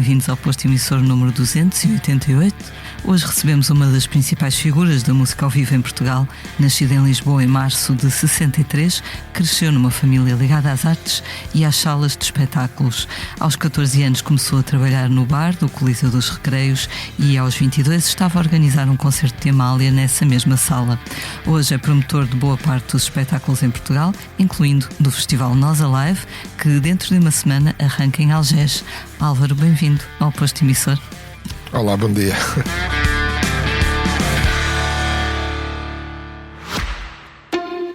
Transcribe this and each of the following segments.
bem-vindos ao posto emissor número 288. Hoje recebemos uma das principais figuras da música ao vivo em Portugal. Nascida em Lisboa em março de 63, cresceu numa família ligada às artes e às salas de espetáculos. Aos 14 anos começou a trabalhar no bar do Coliseu dos Recreios e aos 22 estava a organizar um concerto de Amália nessa mesma sala. Hoje é promotor de boa parte dos espetáculos em Portugal, incluindo do Festival Nós Alive, que dentro de uma semana arranca em Algés. Álvaro, bem-vindo ao posto emissor. Olá, bom dia.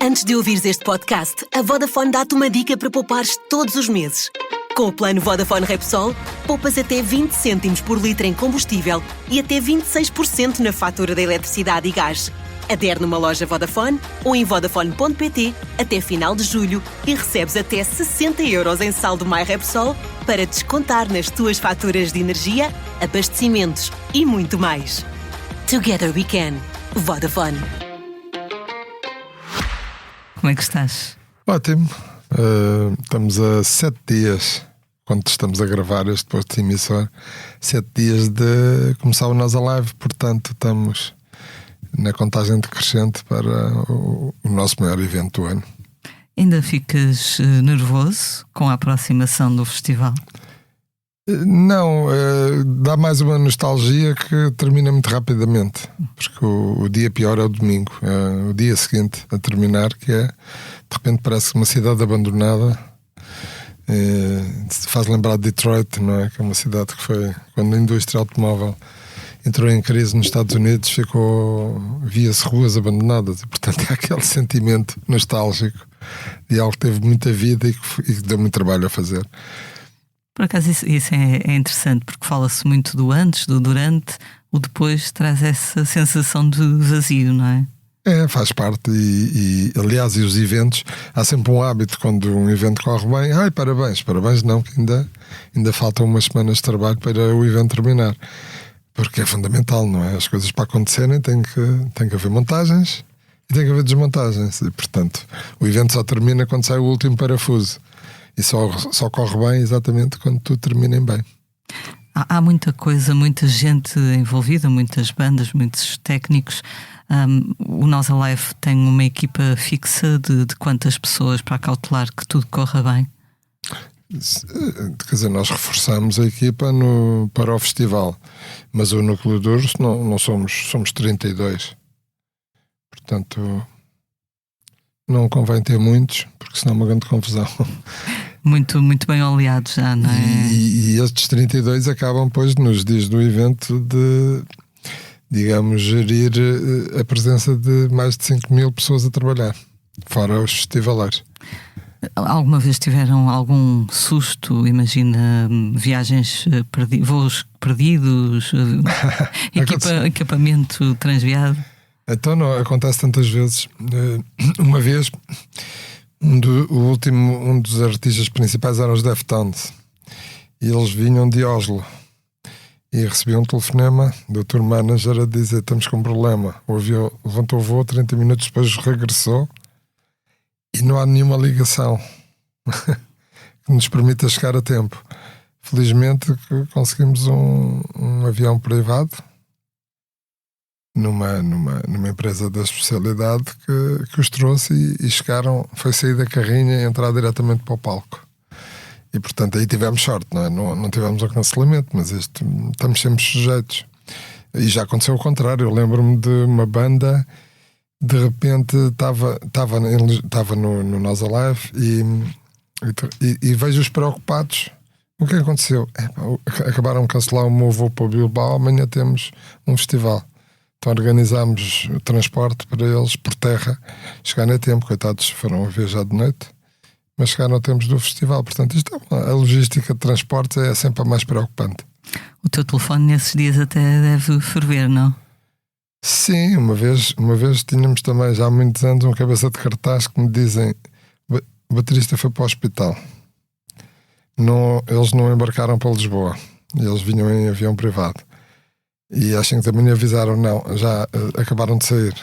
Antes de ouvires este podcast, a Vodafone dá-te uma dica para poupares todos os meses. Com o plano Vodafone Repsol, poupas até 20 cêntimos por litro em combustível e até 26% na fatura da eletricidade e gás. Adere numa loja Vodafone ou em Vodafone.pt até final de julho e recebes até 60 € em saldo MyRepsol para descontar nas tuas faturas de energia, abastecimentos e muito mais. Together we can. Vodafone. Como é que estás? Ótimo. Estamos a 7 dias, quando estamos a gravar este posto de emissor, 7 dias de começar o Nós Alive, portanto estamos na contagem decrescente para o nosso maior evento do ano. Ainda ficas nervoso com a aproximação do festival? Não, dá mais uma nostalgia que termina muito rapidamente, porque o dia pior é o domingo, é o dia seguinte a terminar, que é, de repente parece uma cidade abandonada. Faz lembrar de Detroit, não é? Que é uma cidade que foi, quando a indústria automóvel entrou em crise nos Estados Unidos, via-se ruas abandonadas, e portanto é aquele sentimento nostálgico de algo que teve muita vida e que deu muito trabalho a fazer. Por acaso isso é interessante, porque fala-se muito do antes, do durante, o depois traz essa sensação de vazio, não é? Faz parte aliás, os eventos, há sempre um hábito quando um evento corre bem, parabéns não, que ainda faltam umas semanas de trabalho para o evento terminar. Porque é fundamental, não é? As coisas para acontecerem tem que haver montagens e tem que haver desmontagens. E, portanto, o evento só termina quando sai o último parafuso. E só corre bem exatamente quando tudo termina em bem. Há muita coisa, muita gente envolvida, muitas bandas, muitos técnicos. O Nós Alive tem uma equipa fixa de quantas pessoas para acautelar que tudo corra bem? Quer dizer, nós reforçamos a equipa para o festival, mas o núcleo duro não somos 32, portanto não convém ter muitos, porque senão é uma grande confusão. Muito bem oleados já, não é? E estes 32 acabam depois nos dias do evento de, digamos, gerir a presença de mais de 5.000 pessoas a trabalhar, fora os festivaleiros. Alguma vez tiveram algum susto? Imagina viagens voos perdidos, equipamento transviado? Então não, acontece tantas vezes. Uma vez um dos artistas principais eram os Deftones e eles vinham de Oslo e recebiam um telefonema do tour manager a dizer: estamos com um problema, o avião levantou o voo, 30 minutos depois regressou e não há nenhuma ligação que nos permita chegar a tempo. Felizmente conseguimos um avião privado numa empresa da especialidade que os trouxe e chegaram, foi sair da carrinha e entrar diretamente para o palco. E portanto aí tivemos sorte, não é? Não tivemos o cancelamento, mas estamos sempre sujeitos. E já aconteceu o contrário. Eu lembro-me de uma banda, de repente estava no Nós Alive e vejo-os preocupados. O que aconteceu? Acabaram de cancelar o meu voo para Bilbao, amanhã temos um festival. Então organizámos o transporte para eles por terra chegarem a tempo. Coitados, foram a viajar de noite, mas chegaram a tempo do festival. Portanto, a logística de transportes é sempre a mais preocupante. O teu telefone nesses dias até deve ferver, não? Sim, uma vez tínhamos também, já há muitos anos, um cabeça de cartaz que me dizem: o baterista foi para o hospital. Eles não embarcaram para Lisboa, eles vinham em avião privado. E às 5 da manhã avisaram: não, já acabaram de sair.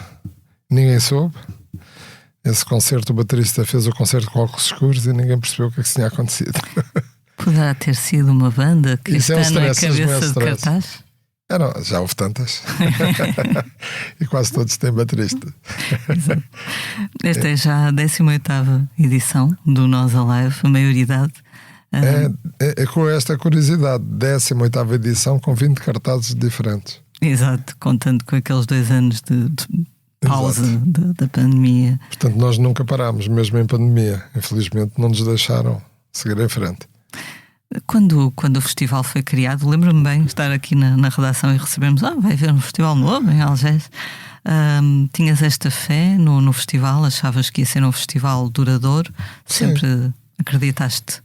Ninguém soube. Esse concerto, o baterista fez o concerto com óculos escuros e ninguém percebeu o que é que tinha acontecido. Poderá ter sido uma banda que Isso está na stress, cabeça de cartaz? Não, já houve tantas. E quase todos têm baterista. Exato. Esta é já a 18ª edição do Nós Alive, a maioridade. É com esta curiosidade, 18ª edição com 20 cartazes diferentes. Exato, contando com aqueles 2 anos de pausa da pandemia. Portanto, nós nunca parámos, mesmo em pandemia. Infelizmente não nos deixaram seguir em frente. Quando o festival foi criado, lembro-me bem de estar aqui na redação e recebermos: vai haver um festival novo em Algés. Tinhas esta fé no festival? Achavas que ia ser um festival duradouro? Sempre Sim. Acreditaste?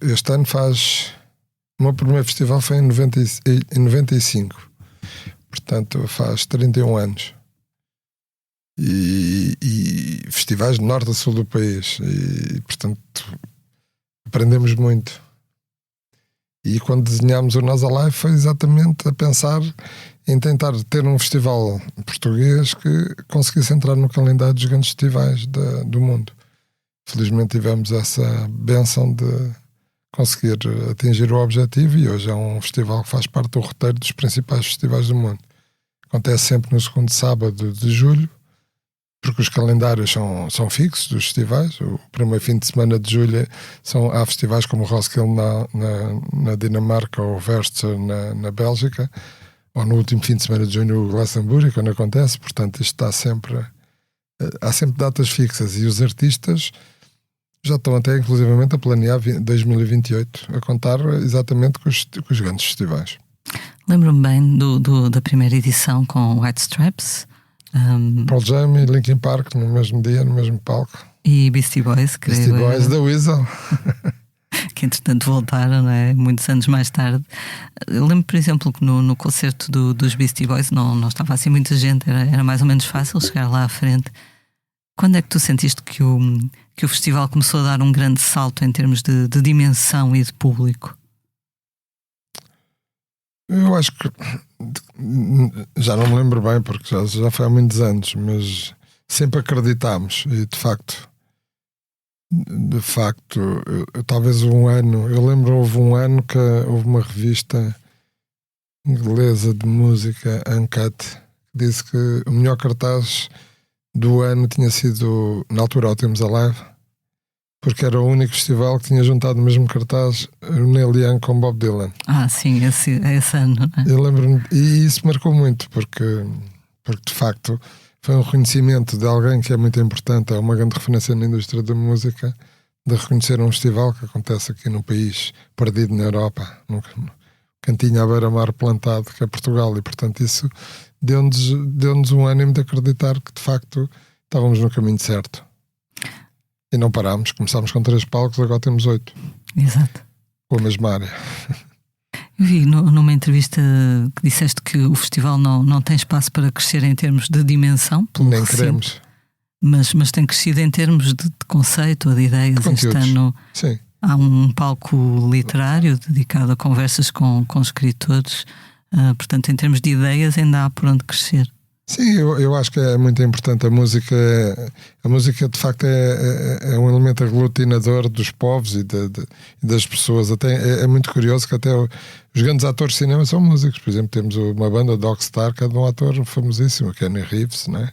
Este ano o meu primeiro festival foi em 95. Portanto, faz 31 anos. E festivais de norte a sul do país. E, portanto, aprendemos muito. E quando desenhámos o Nós Alive foi exatamente a pensar em tentar ter um festival português que conseguisse entrar no calendário dos grandes festivais do mundo. Felizmente tivemos essa bênção de conseguir atingir o objetivo e hoje é um festival que faz parte do roteiro dos principais festivais do mundo. Acontece sempre no segundo sábado de julho, porque os calendários são fixos dos festivais. O primeiro fim de semana de julho há festivais como o Roskilde na Dinamarca ou o Verster na Bélgica, ou no último fim de semana de junho o Glastonbury, quando acontece. Portanto, isto há sempre datas fixas e os artistas já estão até inclusivamente a planear 2028, a contar exatamente com os grandes festivais. Lembro-me bem da primeira edição com White Stripes. Pearl Jam e Linkin Park no mesmo dia, no mesmo palco. E Beastie Boys, creio. Beastie Boys da Weasel. Que entretanto voltaram, não é? Muitos anos mais tarde. Eu lembro, por exemplo, que no concerto dos Beastie Boys não estava assim muita gente, era mais ou menos fácil chegar lá à frente. Quando é que tu sentiste que o festival começou a dar um grande salto em termos de dimensão e de público? Eu acho que já não me lembro bem, porque já foi há muitos anos, mas sempre acreditámos e de facto talvez eu lembro houve um ano que houve uma revista inglesa de música, Uncut, que disse que o melhor cartaz do ano tinha sido, na altura, o Temos Alive, porque era o único festival que tinha juntado no mesmo cartaz o Neil Young com Bob Dylan. Sim, esse ano, não é? Eu lembro-me, e isso marcou muito, porque de facto foi um reconhecimento de alguém que é muito importante, é uma grande referência na indústria da música, de reconhecer um festival que acontece aqui no país, perdido na Europa, num cantinho à beira-mar plantado, que é Portugal, e portanto isso deu-nos um ânimo de acreditar que de facto estávamos no caminho certo. E não parámos, começámos com 3 palcos, agora temos 8. Exato. Com a mesma área. Eu vi numa entrevista que disseste que o festival não tem espaço para crescer em termos de dimensão. Nem queremos. Mas tem crescido em termos de conceito ou de ideias. Este ano Sim. Há um palco literário dedicado a conversas com escritores. Portanto, em termos de ideias ainda há por onde crescer. Sim, eu acho que é muito importante. A música de facto é um elemento aglutinador dos povos e das pessoas. Até é muito curioso que até os grandes atores de cinema são músicos. Por exemplo, temos uma banda, Dogstar, que é de um ator famosíssimo, Kenny Reeves, não é?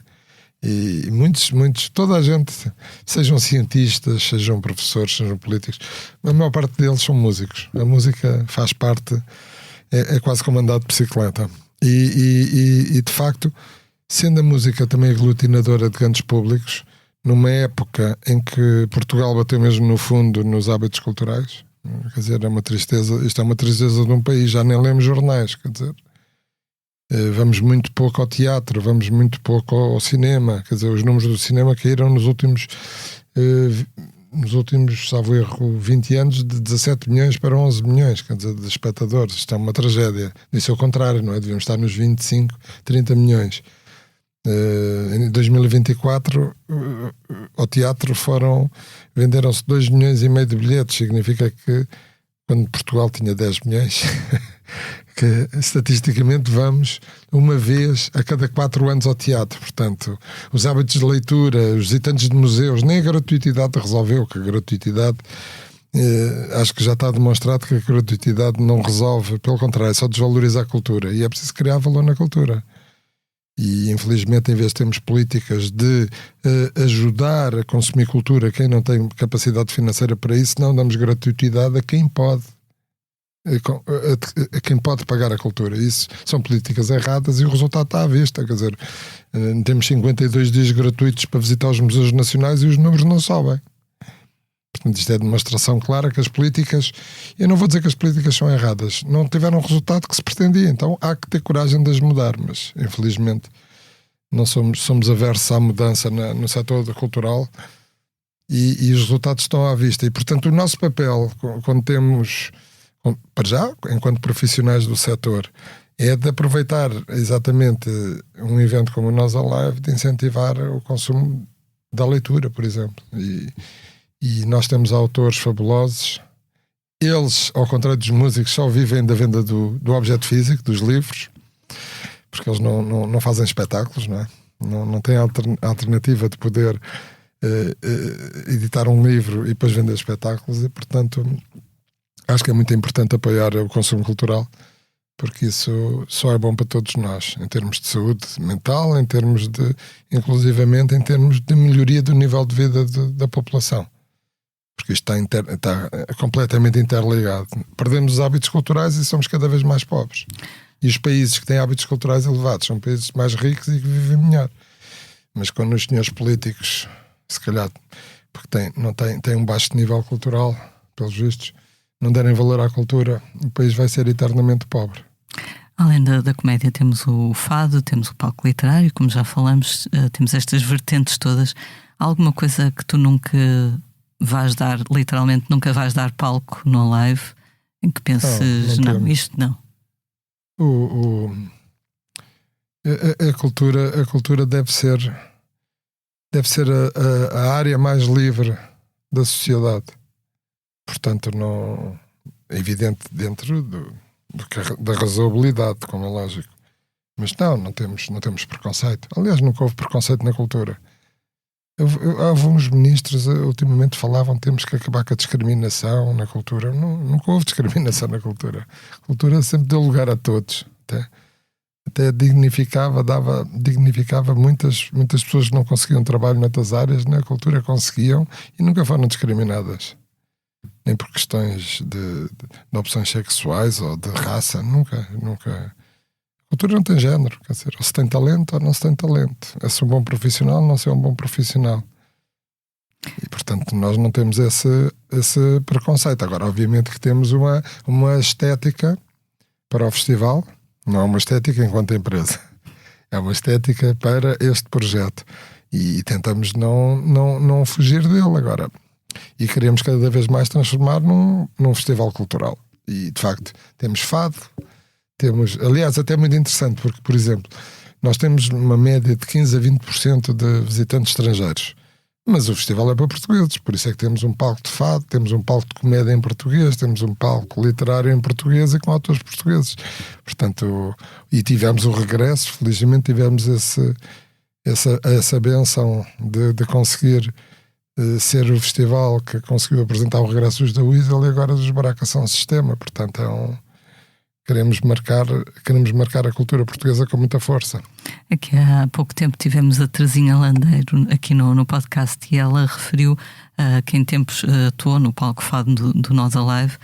E muitos, toda a gente, sejam cientistas, sejam professores, sejam políticos, a maior parte deles são músicos. A música faz parte, é quase como andar de bicicleta. E de facto, sendo a música também aglutinadora de grandes públicos, numa época em que Portugal bateu mesmo no fundo nos hábitos culturais, quer dizer, é uma tristeza, isto é uma tristeza de um país, já nem lemos jornais, quer dizer, vamos muito pouco ao teatro, vamos muito pouco ao cinema, quer dizer, os números do cinema caíram nos últimos, salvo erro, 20 anos, de 17 milhões para 11 milhões, quer dizer, de espectadores. Isto é uma tragédia. Isso é o contrário, não é? Devíamos estar nos 25, 30 milhões. Em 2024 ao teatro venderam-se 2,5 milhões de bilhetes. Significa que quando Portugal tinha 10 milhões que estatisticamente vamos uma vez a cada 4 anos ao teatro. Portanto, os hábitos de leitura, os visitantes de museus, nem a gratuitidade resolveu, que a gratuitidade Acho que já está demonstrado que a gratuitidade não resolve, pelo contrário, só desvaloriza a cultura, e é preciso criar valor na cultura. E infelizmente, em vez de termos políticas de ajudar a consumir cultura quem não tem capacidade financeira para isso, não damos gratuitidade a quem pode, a quem pode pagar a cultura. Isso são políticas erradas e o resultado está à vista. Quer dizer, temos 52 dias gratuitos para visitar os museus nacionais e os números não sobem. Portanto, isto é demonstração clara que as políticas, eu não vou dizer que as políticas são erradas, não tiveram o resultado que se pretendia, então há que ter coragem de as mudar, mas infelizmente não somos aversos à mudança no setor cultural e os resultados estão à vista. E portanto o nosso papel, quando temos, para já, enquanto profissionais do setor, é de aproveitar exatamente um evento como o Nós Alive, de incentivar o consumo da leitura, por exemplo. E nós temos autores fabulosos. Eles, ao contrário dos músicos, só vivem da venda do objeto físico, dos livros, porque eles não fazem espetáculos, não é? Não têm alternativa de poder editar um livro e depois vender espetáculos, e portanto acho que é muito importante apoiar o consumo cultural, porque isso só é bom para todos nós, em termos de saúde mental, em termos de, inclusivamente, em termos de melhoria do nível de vida da população. Porque isto está completamente interligado. Perdemos os hábitos culturais e somos cada vez mais pobres. E os países que têm hábitos culturais elevados são países mais ricos e que vivem melhor. Mas quando os senhores políticos, se calhar, porque têm um baixo nível cultural, pelos vistos, não derem valor à cultura, o país vai ser eternamente pobre. Além da comédia, temos o fado, temos o palco literário, como já falamos, temos estas vertentes todas. Há alguma coisa que tu nunca vais dar, literalmente nunca vais dar palco no live, em que penses, não, isto não? A cultura deve ser a área mais livre da sociedade. Portanto, não é evidente dentro da razoabilidade, como é lógico. Mas não temos preconceito. Aliás, nunca houve preconceito na cultura. Alguns ministros ultimamente falavam que temos que acabar com a discriminação na cultura. Nunca houve discriminação na cultura. A cultura sempre deu lugar a todos. Até dignificava muitas pessoas que não conseguiam trabalho noutras áreas, na cultura conseguiam e nunca foram discriminadas. Nem por questões de opções sexuais ou de raça. Nunca. A cultura não tem género, quer dizer, ou se tem talento ou não se tem talento. É ser um bom profissional ou não ser um bom profissional. E, portanto, nós não temos esse preconceito. Agora, obviamente que temos uma estética para o festival. Não é uma estética enquanto empresa. É uma estética para este projeto. E tentamos não fugir dele agora. E queremos cada vez mais transformar num festival cultural. E, de facto, temos fado. Aliás, até muito interessante, porque, por exemplo, nós temos uma média de 15% a 20% de visitantes estrangeiros. Mas o festival é para portugueses, por isso é que temos um palco de fado, temos um palco de comédia em português, temos um palco literário em português e com autores portugueses. Portanto, e tivemos o regresso, felizmente tivemos essa benção de conseguir ser o festival que conseguiu apresentar o regresso dos da Weasel e agora dos Baracas São Sistema. Portanto, queremos marcar a cultura portuguesa com muita força. Aqui há pouco tempo tivemos a Terezinha Landeiro aqui no podcast e ela referiu que em tempos atuou no palco fado do Nós Alive,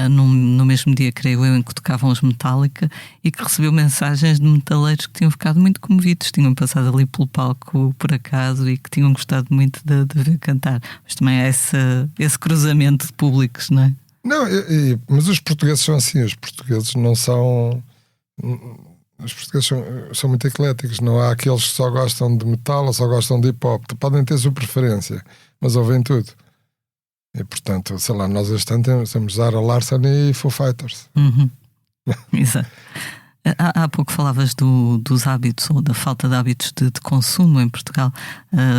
no mesmo dia, creio eu, em que tocavam os Metallica, e que recebeu mensagens de metaleiros que tinham ficado muito comovidos, tinham passado ali pelo palco por acaso e que tinham gostado muito de ver cantar. Mas também há esse cruzamento de públicos, não é? Não, mas os portugueses são assim. Os portugueses não são... Os portugueses são muito ecléticos. Não há aqueles que só gostam de metal ou só gostam de hip-hop. Podem ter sua preferência, mas ouvem tudo. E, portanto, sei lá, nós este ano temos Zara Larsson e Foo Fighters. Uhum. Exato. Há pouco falavas dos hábitos ou da falta de hábitos de consumo em Portugal,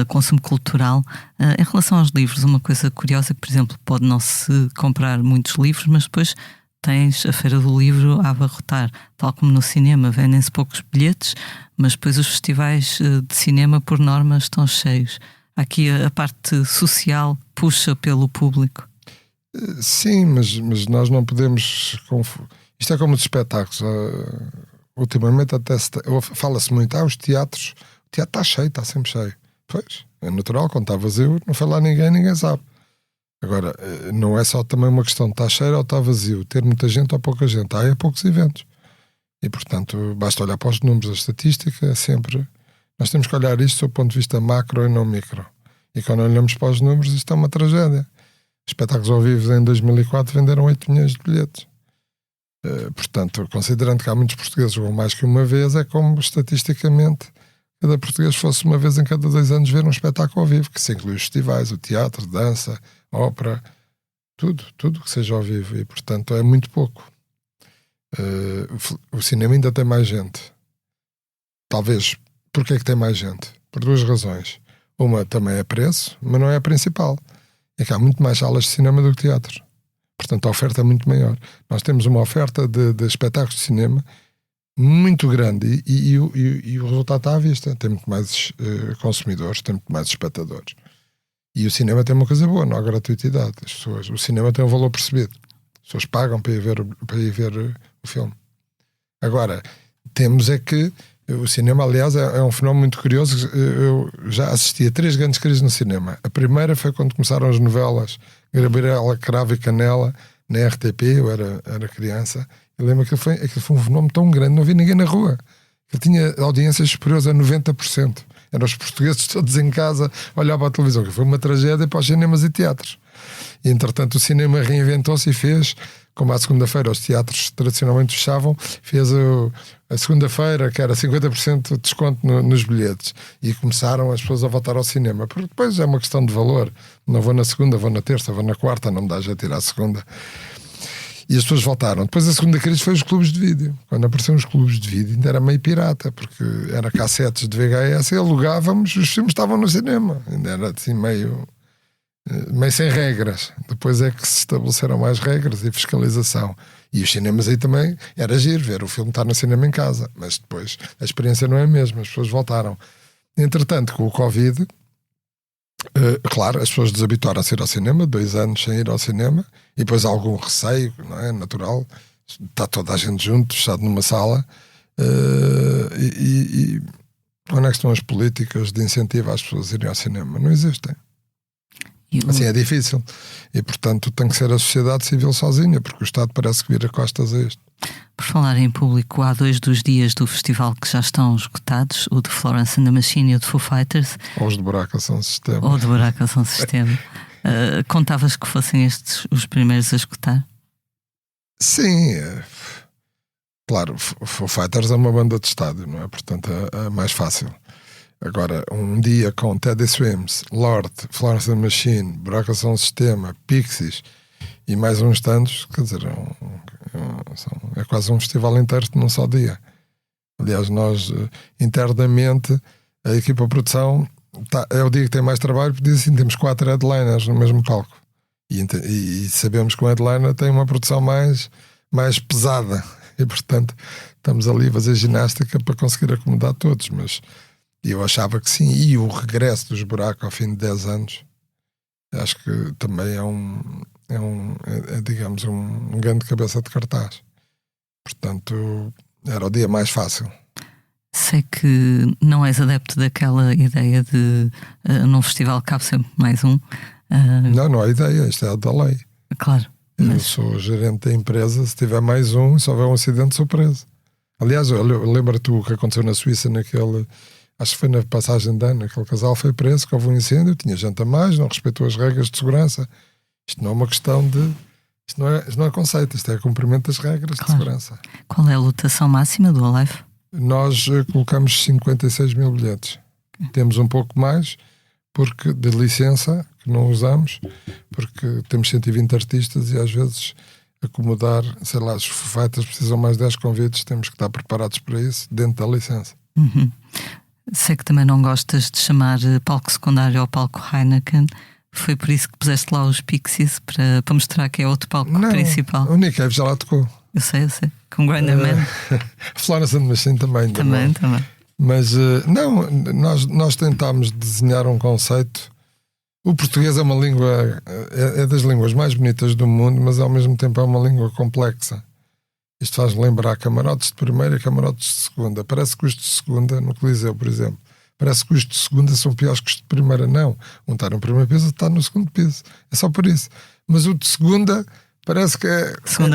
consumo cultural. Em relação aos livros, uma coisa curiosa que, por exemplo, pode não se comprar muitos livros, mas depois tens a Feira do Livro a abarrotar, tal como no cinema, vendem-se poucos bilhetes, mas depois os festivais de cinema, por norma, estão cheios. Aqui a parte social puxa pelo público. Sim, mas nós não podemos. Isto é como os espetáculos. Ultimamente até fala-se muito, os teatros. O teatro está cheio, está sempre cheio. Pois, é natural, quando está vazio, não foi lá ninguém sabe. Agora, não é só também uma questão de estar cheio ou estar vazio, ter muita gente ou pouca gente. Há poucos eventos. E, portanto, basta olhar para os números, a estatística, sempre. Nós temos que olhar isto do ponto de vista macro e não micro. E quando olhamos para os números, isto é uma tragédia. Espetáculos ao vivo em 2004 venderam 8 milhões de bilhetes. Portanto, considerando que há muitos portugueses que vão mais que uma vez, é como estatisticamente cada português fosse uma vez em cada 2 anos ver um espetáculo ao vivo, que se inclui os festivais, o teatro, dança, ópera, tudo que seja ao vivo. E, portanto, é muito pouco. O cinema ainda tem mais gente. Talvez. Porquê é que tem mais gente? Por 2 razões. Uma também é preço, mas não é a principal. É que há muito mais salas de cinema do que teatros. Portanto, a oferta é muito maior. Nós temos uma oferta de espetáculos de cinema muito grande e o resultado está à vista. Tem muito mais consumidores, tem muito mais espectadores. E o cinema tem uma coisa boa, não há gratuitidade. O cinema tem um valor percebido. As pessoas pagam para ir ver o filme. Agora, temos é que o cinema, aliás, é um fenómeno muito curioso. Eu já assisti a 3 grandes crises no cinema. A primeira foi quando começaram as novelas Gabriela Cravo e Canela na RTP. Eu era criança. Eu lembro que aquilo foi um fenómeno tão grande, não havia ninguém na rua. Ele tinha audiências superiores a 90%. Eram os portugueses todos em casa, olhavam a televisão, que foi uma tragédia para os cinemas e teatros. E, entretanto, o cinema reinventou-se e fez, como à segunda-feira os teatros tradicionalmente fechavam, fez a segunda-feira, que era 50% de desconto nos bilhetes. E começaram as pessoas a voltar ao cinema. Porque depois é uma questão de valor. Não vou na segunda, vou na terça, vou na quarta, não me dá jeito de ir à segunda. E as pessoas voltaram. Depois a segunda crise foi os clubes de vídeo. Quando apareceram os clubes de vídeo, ainda era meio pirata, porque era cassetes de VHS e alugávamos, os filmes estavam no cinema. Ainda era assim meio sem regras. Depois é que se estabeleceram mais regras e fiscalização. E os cinemas aí também era giro ver o filme estar no cinema em casa. Mas depois a experiência não é a mesma, as pessoas voltaram. Entretanto, com o Covid, claro, as pessoas desabituaram-se a ir ao cinema, 2 anos sem ir ao cinema, e depois há algum receio, não é? Natural, está toda a gente junto, fechado numa sala, e onde é que estão as políticas de incentivo às pessoas a irem ao cinema? Não existem. Assim é difícil. E, portanto, tem que ser a sociedade civil sozinha, porque o Estado parece que vira costas a isto. Por falar em público, há 2 dos dias do festival que já estão esgotados, o de Florence and the Machine e o de Foo Fighters. Ou os de Buraco São Sistema. Ou de Buraco São Sistema. Contavas que fossem estes os primeiros a esgotar? Sim. Claro, Foo Fighters é uma banda de estádio, não é? Portanto, é mais fácil. Agora, um dia com Teddy Swims, Lorde, Florence and the Machine, Buraco São Sistema, Pixies e mais uns tantos, quer dizer, é quase um festival inteiro num só dia. Aliás, nós internamente, a equipa de produção é o dia que tem mais trabalho, porque diz assim, temos 4 headliners no mesmo palco e sabemos que o headliner tem uma produção mais pesada e, portanto, estamos ali a fazer ginástica para conseguir acomodar todos. Mas eu achava que sim, e o regresso dos Buracos ao fim de 10 anos acho que também é digamos, um grande cabeça de cartaz. Portanto, era o dia mais fácil. Sei que não és adepto daquela ideia de num festival cabe sempre mais um. Não há ideia, isto é da lei. Claro. Eu sou gerente da empresa, se tiver mais um, se houver um acidente, sou preso. Aliás, lembra-te o que aconteceu na Suíça naquele... Acho que foi na passagem de ano, aquele casal foi preso, que houve um incêndio, tinha gente a mais, não respeitou as regras de segurança. Isto não é uma questão de... Isto não é conceito, isto é cumprimento das regras de segurança. Qual é a lotação máxima do Alive? Nós colocamos 56 mil bilhetes. Temos um pouco mais, porque de licença, que não usamos, porque temos 120 artistas e às vezes acomodar, sei lá, os feitas precisam mais 10 convites, temos que estar preparados para isso, dentro da licença. Uhum. Sei que também não gostas de chamar palco secundário ao palco Heineken. Foi por isso que puseste lá os Pixies para mostrar que é outro palco principal. O Nick Cave já lá tocou. Eu sei. Com Grinder Man. Florence and the Machine também. Também. Mas não, nós tentámos desenhar um conceito O português é uma língua, é das línguas mais bonitas do mundo, mas ao mesmo tempo é uma língua complexa. Isto faz lembrar camarotes de primeira e camarotes de segunda. Parece que os de segunda, no Coliseu, por exemplo, parece que os de segunda são piores que os de primeira. Não. Um está no primeiro piso, outro está no segundo piso. É só por isso. Mas o de segunda parece que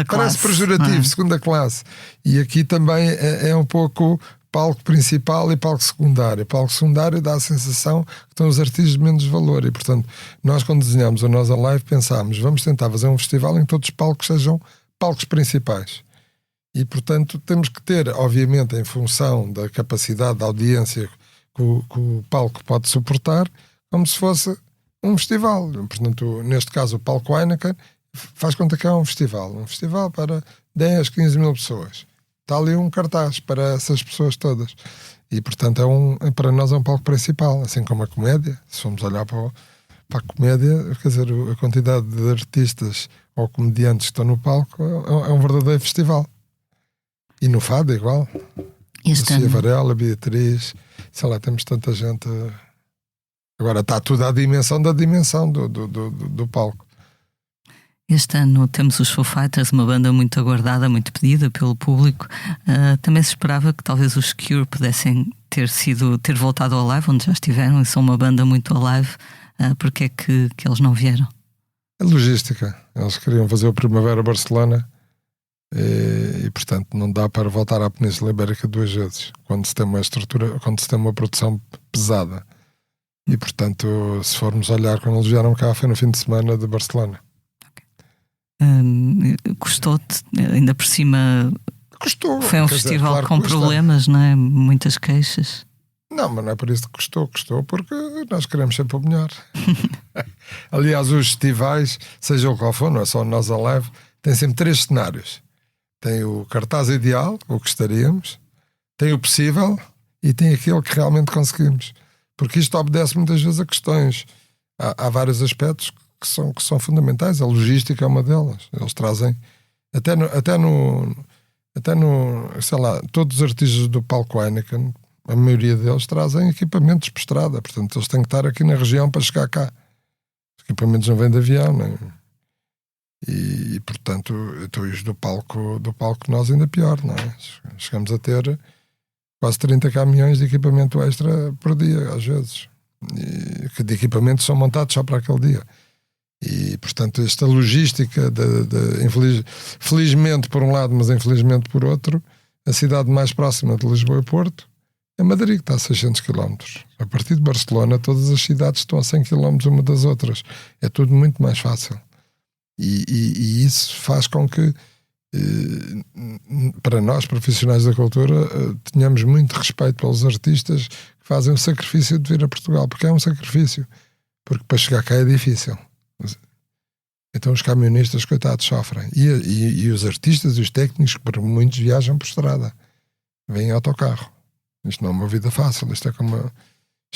parece pejorativo, segunda classe. E aqui também é um pouco palco principal e palco secundário. Palco secundário dá a sensação que estão os artistas de menos valor. E, portanto, nós quando desenhamos o Nós Alive pensámos, vamos tentar fazer um festival em que todos os palcos sejam palcos principais. E, portanto, temos que ter, obviamente, em função da capacidade da audiência que o palco pode suportar, como se fosse um festival. Portanto, neste caso, o palco Heineken faz conta que é um festival para 10, 15 mil pessoas. Está ali um cartaz para essas pessoas todas. E, portanto, para nós é um palco principal, assim como a comédia. Se formos olhar para a comédia, quer dizer, a quantidade de artistas ou comediantes que estão no palco é um verdadeiro festival. E no fado é igual. Sofia Varela, Beatriz, sei lá, temos tanta gente. Agora está tudo à dimensão da dimensão do palco. Este ano temos os Foo Fighters, uma banda muito aguardada, muito pedida pelo público. Também se esperava que talvez os Cure pudessem ter voltado ao live, onde já estiveram, e são uma banda muito alive. Porque é que eles não vieram? A logística. Eles queriam fazer o Primavera Barcelona e portanto não dá para voltar à Península Ibérica 2 vezes quando se tem uma estrutura, quando se tem uma produção pesada. E portanto, se formos olhar, quando eles vieram cá foi no fim de semana de Barcelona. Custou-te, ainda por cima? Custou. Foi um festival claro, com problemas, não é? Muitas queixas. Não, mas não é por isso que custou porque nós queremos sempre o melhor. Aliás, os festivais, seja o qual for, não é só o Nós Alive, tem sempre 3 cenários. Tem o cartaz ideal, o que gostaríamos, tem o possível e tem aquele que realmente conseguimos. Porque isto obedece muitas vezes a questões. Há vários aspectos que são fundamentais. A logística é uma delas. Eles trazem, até no sei lá, todos os artistas do palco Heineken, a maioria deles trazem equipamentos por estrada. Portanto, eles têm que estar aqui na região para chegar cá. Os equipamentos não vêm de avião, nem... E portanto, os do palco nós ainda pior, não é? Chegamos a ter quase 30 caminhões de equipamento extra por dia, às vezes. E que de equipamentos são montados só para aquele dia. E portanto, esta logística, felizmente por um lado, mas infelizmente por outro, a cidade mais próxima de Lisboa e Porto é Madrid, que está a 600 km. A partir de Barcelona, todas as cidades estão a 100 km uma das outras. É tudo muito mais fácil. E isso faz com que, para nós, profissionais da cultura, tenhamos muito respeito pelos artistas que fazem o sacrifício de vir a Portugal, porque é um sacrifício. Porque para chegar cá é difícil. Então os camionistas, coitados, sofrem. E os artistas e os técnicos, que muitos viajam por estrada, vêm em autocarro. Isto não é uma vida fácil. Isto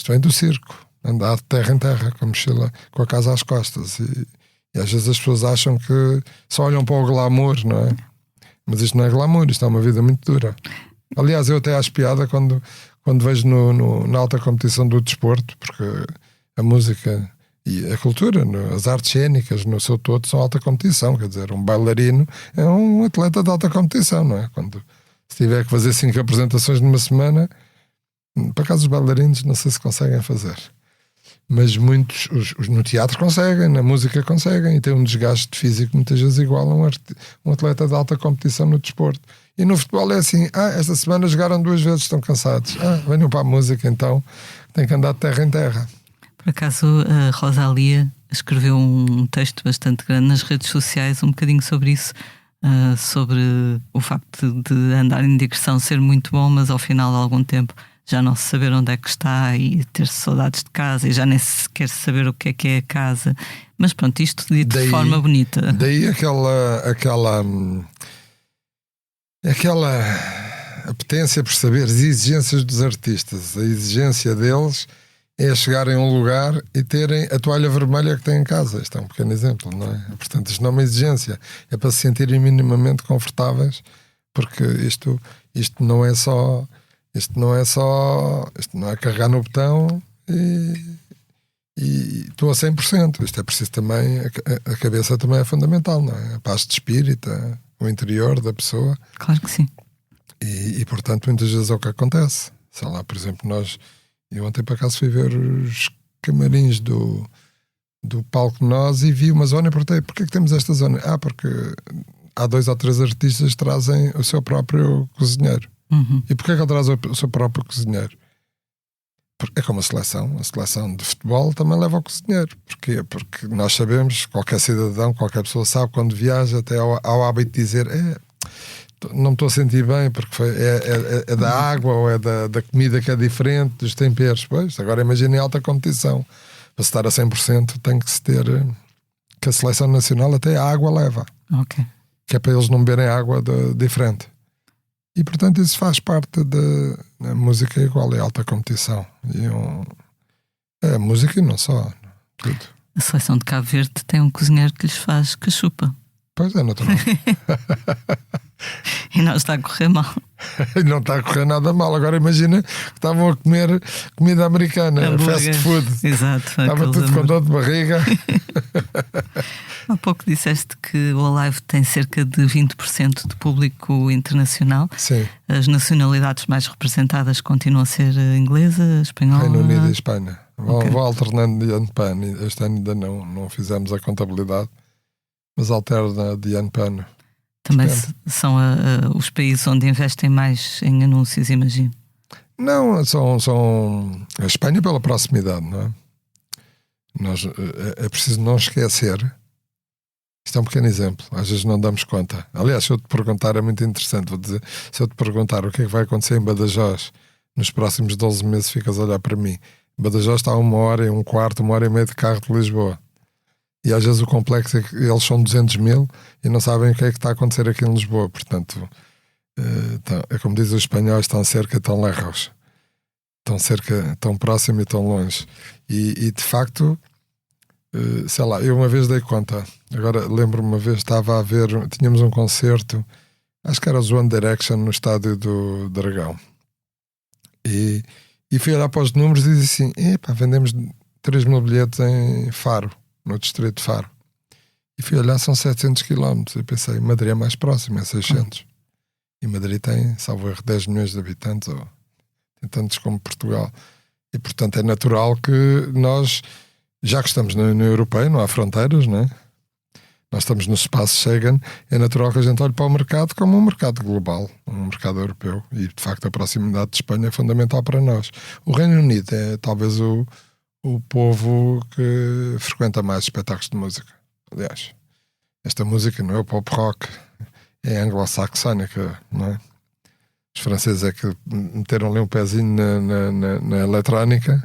vem do circo. Andar de terra em terra, com a mochila, com a casa às costas. E às vezes as pessoas acham que só olham para o glamour, não é? Mas isto não é glamour, isto é uma vida muito dura. Aliás, eu até acho piada quando vejo na alta competição do desporto, porque a música e a cultura, as artes cênicas no seu todo são alta competição. Quer dizer, um bailarino é um atleta de alta competição, não é? Se tiver que fazer 5 apresentações numa semana, por acaso os bailarinos não sei se conseguem fazer. Mas muitos no teatro conseguem, na música conseguem, e tem um desgaste físico muitas vezes igual a um atleta de alta competição no desporto. E no futebol é assim, esta semana jogaram 2 vezes, estão cansados. Venham para a música então, tem que andar de terra em terra. Por acaso a Rosalia escreveu um texto bastante grande nas redes sociais, um bocadinho sobre isso, sobre o facto de andar em digressão ser muito bom, mas ao final de algum tempo já não se saber onde é que está e ter saudades de casa e já nem sequer saber o que é a casa. Mas pronto, isto dito de forma bonita. Daí aquela apetência por saber as exigências dos artistas. A exigência deles é chegarem a um lugar e terem a toalha vermelha que têm em casa. Isto é um pequeno exemplo, não é? Portanto, isto não é uma exigência. É para se sentirem minimamente confortáveis, porque isto não é só... Isto não é carregar no botão e estou a 100%. Isto é preciso também, a cabeça também é fundamental, não é? A paz de espírito, o interior da pessoa. Claro que sim. E portanto, muitas vezes é o que acontece. Sei lá, por exemplo, eu ontem por acaso fui ver os camarins do palco Nós e vi uma zona e perguntei, porquê que temos esta zona? Porque há 2 ou 3 artistas que trazem o seu próprio cozinheiro. E porquê que ele traz o seu próprio cozinheiro? É como a seleção de futebol também leva ao cozinheiro. Porquê? Porque nós sabemos, qualquer cidadão, qualquer pessoa sabe quando viaja, até ao hábito de dizer não me estou a sentir bem porque é da água ou é da comida que é diferente, dos temperos. Pois, agora imagine em alta competição. Para se estar a 100% tem que se ter que a seleção nacional até a água leva. Ok. Que é para eles não beberem água diferente. E portanto isso faz parte da música igual, é alta competição. A música e não só. Tudo. A seleção de Cabo Verde tem um cozinheiro que lhes faz cachupa. Pois é, natural. E não está a correr mal. Não está a correr nada mal. Agora imagina que estavam a comer comida americana, fast food. Exato. Estava tudo com dor de barriga. Há pouco disseste que o Alive tem cerca de 20% de público internacional. Sim. As nacionalidades mais representadas continuam a ser inglesa, espanhola... Reino Unido e Espanha. Vou alternando de ano para ano. Este ano ainda não fizemos a contabilidade, mas alterna de ano para ano. Também são os países onde investem mais em anúncios, imagino. Não, são a Espanha pela proximidade, não é? É preciso não esquecer. Isto é um pequeno exemplo, às vezes não damos conta. Aliás, se eu te perguntar, é muito interessante, vou dizer, se eu te perguntar o que é que vai acontecer em Badajoz nos próximos 12 meses, ficas a olhar para mim. Badajoz está a 1h15, 1h30 de carro de Lisboa. E às vezes o complexo é que eles são 200 mil e não sabem o que é que está a acontecer aqui em Lisboa. Portanto, é como dizem os espanhóis, tão cerca, tão lejos. Tão próximo e tão longe. E de facto, sei lá, eu uma vez dei conta. Agora lembro-me uma vez, estava a ver, tínhamos um concerto, acho que era o One Direction no estádio do Dragão. E fui olhar para os números e disse assim, vendemos 3 mil bilhetes em Faro, no distrito de Faro. E fui olhar, são 700 km. E pensei, Madrid é mais próximo, é 600. E Madrid tem, salvo erro, 10 milhões de habitantes, ou tem tantos como Portugal. E portanto é natural que nós, já que estamos na União Europeia, não há fronteiras, não é? Nós estamos no espaço Schengen, é natural que a gente olhe para o mercado como um mercado global, um mercado europeu. E de facto a proximidade de Espanha é fundamental para nós. O Reino Unido é talvez o povo que frequenta mais espetáculos de música. Aliás, esta música não é o pop rock, é anglo-saxónica, não é? Os franceses é que meteram ali um pezinho na eletrónica.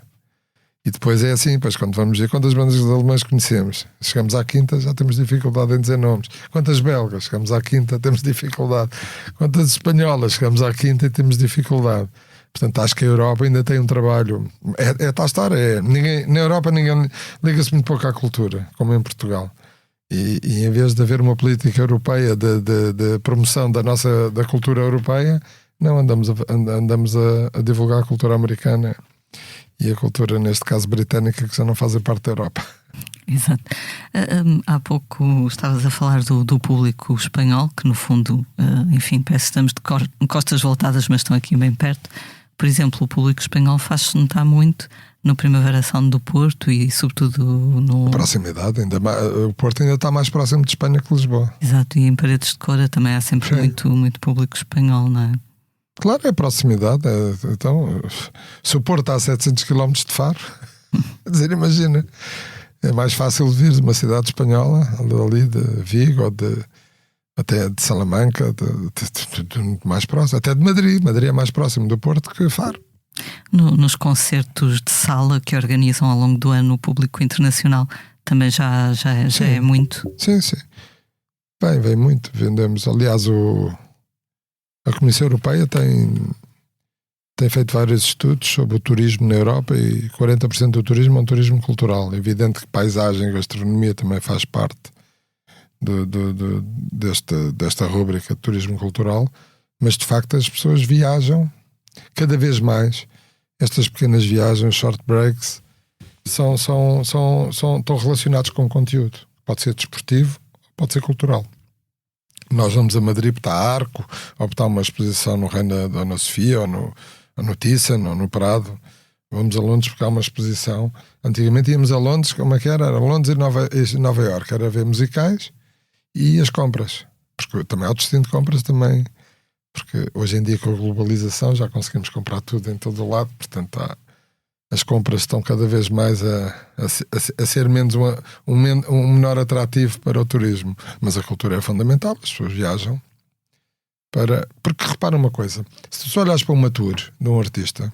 E depois é assim, pois quando vamos ver quantas bandas alemãs conhecemos, chegamos à quinta, já temos dificuldade em dizer nomes. Quantas belgas, chegamos à quinta, temos dificuldade. Quantas espanholas, chegamos à quinta e temos dificuldade. Portanto, acho que a Europa ainda tem um trabalho. É tal história. Na Europa ninguém liga-se muito pouco à cultura, como em Portugal. E em vez de haver uma política europeia de promoção da cultura europeia, não andamos a divulgar a cultura americana e a cultura, neste caso, britânica, que já não fazem parte da Europa. Exato. Há pouco estavas a falar do público espanhol, que no fundo, enfim, parece que estamos de costas voltadas, mas estão aqui bem perto. Por exemplo, o público espanhol faz-se notar muito no Primavera Sound do Porto e sobretudo no... A proximidade, o Porto ainda está mais próximo de Espanha que Lisboa. Exato, e em Paredes de Cora também há sempre muito público espanhol, não é? Claro, é a proximidade. Então, se o Porto está a 700 km de Faro, quer dizer, imagina, é mais fácil vir de uma cidade espanhola, ali de Vigo, até de Salamanca, de mais próximo, até de Madrid. Madrid é mais próximo do Porto que Faro. Nos concertos de sala que organizam ao longo do ano o público internacional também já é muito? Sim. Bem, vem muito. Vendemos, aliás, a Comissão Europeia tem feito vários estudos sobre o turismo na Europa e 40% do turismo é um turismo cultural. É evidente que paisagem e gastronomia também faz parte desta rúbrica de turismo cultural, mas de facto as pessoas viajam cada vez mais. Estas pequenas viagens, short breaks, estão relacionados com conteúdo. Pode ser desportivo, pode ser cultural. Nós vamos a Madrid para a Arco, ou para uma exposição no Reino da Dona Sofia, ou no Thyssen, ou no Prado. Vamos a Londres porque há uma exposição. Antigamente íamos a Londres, como é que era? Era Londres e Nova Iorque. Era ver musicais e as compras. Porque também há o destino de compras também. Porque hoje em dia, com a globalização, já conseguimos comprar tudo em todo o lado. Portanto, as compras estão cada vez mais a ser menos um menor atrativo para o turismo. Mas a cultura é fundamental. As pessoas viajam porque repara uma coisa. Se tu olhas para uma tour de um artista,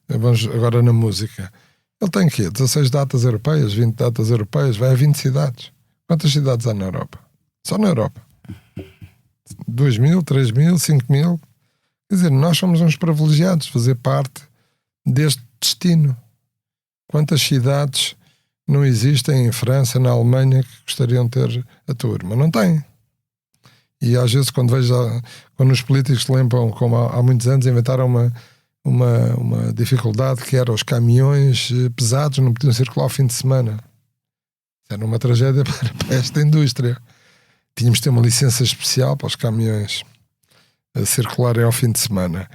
vamos agora na música, ele tem quê? 16 datas europeias, 20 datas europeias, vai a 20 cidades. Quantas cidades há na Europa? Só na Europa. 2.000, 3.000, 5.000. Quer dizer, nós somos uns privilegiados de fazer parte deste destino. Quantas cidades não existem em França, na Alemanha, que gostariam de ter a tour? Mas não têm. E às vezes quando os políticos se lembram, como há muitos anos, inventaram uma dificuldade que era os caminhões pesados não podiam circular ao fim de semana. Era uma tragédia para esta indústria. Tínhamos de ter uma licença especial para os caminhões circularem ao fim de semana.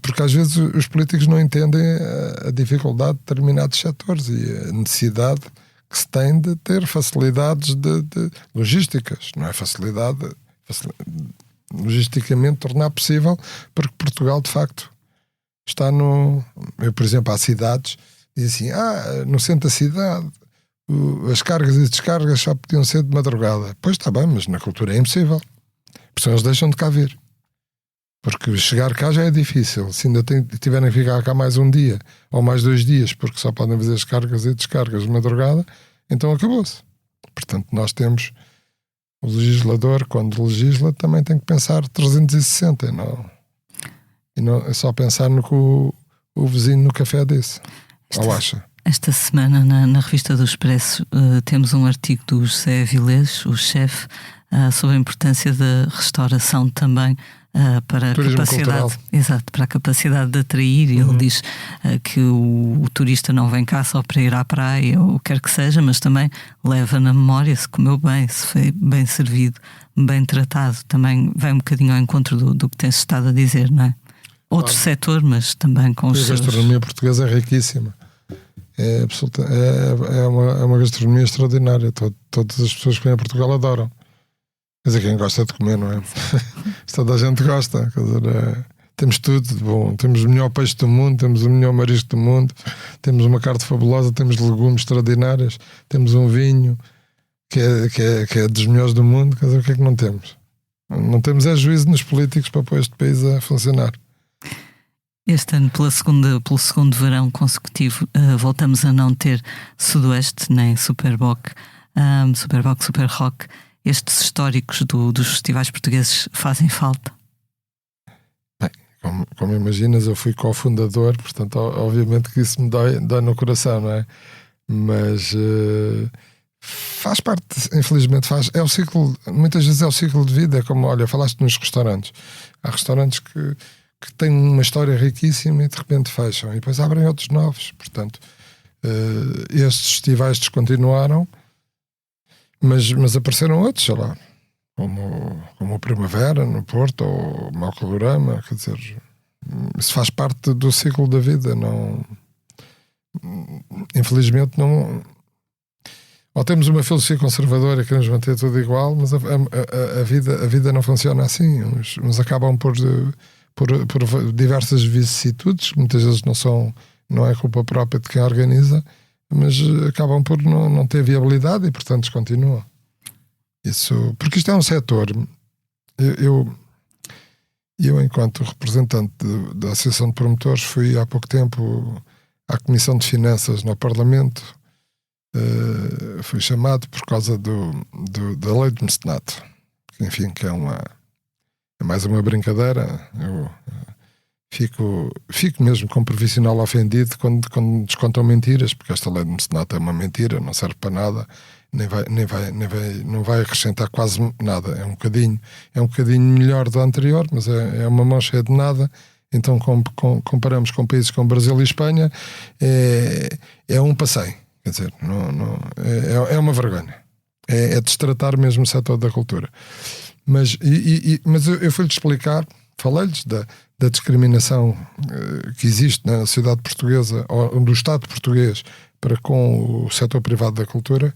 Porque às vezes os políticos não entendem a dificuldade de determinados setores e a necessidade que se tem de ter facilidades de logísticas. Não é facilidade logisticamente tornar possível, porque Portugal de facto está por exemplo, há cidades e assim, no centro da cidade as cargas e descargas só podiam ser de madrugada. Pois está bem, mas na cultura é impossível. Por isso eles deixam de cá vir. Porque chegar cá já é difícil. Se ainda tiverem que ficar cá mais um dia ou mais 2 dias, porque só podem fazer as cargas e descargas de madrugada, então acabou-se. Portanto, nós temos o legislador, quando legisla, também tem que pensar 360 e não é só pensar no que o vizinho no café disse. Ou acha? Esta semana, na revista do Expresso, temos um artigo do José Avilés, o chefe, sobre a importância da restauração também para a capacidade, exato, para a capacidade de atrair. Ele diz que o turista não vem cá só para ir à praia ou o que quer que seja, mas também leva na memória se comeu bem, se foi bem servido, bem tratado. Também vai um bocadinho ao encontro do que tem-se estado a dizer, não é? Outro setor, mas também com os seus... A gastronomia portuguesa é riquíssima. É uma gastronomia extraordinária. Todas as pessoas que vêm a Portugal adoram. Quer dizer, quem gosta de comer, não é? Toda a gente gosta. Quer dizer, temos tudo de bom. Temos o melhor peixe do mundo, temos o melhor marisco do mundo, temos uma carne fabulosa, temos legumes extraordinários, temos um vinho que é dos melhores do mundo. Quer dizer, o que é que não temos? Não temos juízo nos políticos para pôr este país a funcionar. Este ano, pelo segundo verão consecutivo, voltamos a não ter Sudoeste, nem Superboc, Super Rock. Estes históricos dos festivais portugueses fazem falta? Bem, como imaginas, eu fui cofundador, portanto, obviamente que isso me dói no coração, não é? Mas faz parte, infelizmente faz. É o ciclo, muitas vezes é o ciclo de vida, como, olha, falaste nos restaurantes. Há restaurantes que têm uma história riquíssima e de repente fecham e depois abrem outros novos. Portanto, estes festivais descontinuaram, mas apareceram outros, sei lá, como o Primavera no Porto ou o Malcalorama. Quer dizer, isso faz parte do ciclo da vida. Não, infelizmente não. Ou temos uma filosofia conservadora e queremos manter tudo igual, mas a vida não funciona assim. Uns acabam por diversas vicissitudes, muitas vezes não é culpa própria de quem organiza, mas acabam por não ter viabilidade e portanto descontinuam. Porque isto é um setor. Eu enquanto representante da Associação de Promotores, fui há pouco tempo à Comissão de Finanças no Parlamento. Fui chamado por causa da lei do mecenato, que enfim, que é mais uma brincadeira. Eu fico mesmo como profissional ofendido quando descontam mentiras, porque esta lei de mecenato é uma mentira, não serve para nada, não vai acrescentar quase nada. É um bocadinho melhor do anterior, mas é uma mão cheia de nada. Então comparamos com países como Brasil e Espanha, é um passeio. Quer dizer, é uma vergonha. É destratar mesmo o setor da cultura. Mas eu fui-lhes explicar, falei-lhes da discriminação que existe na sociedade portuguesa, ou do Estado português, para com o setor privado da cultura.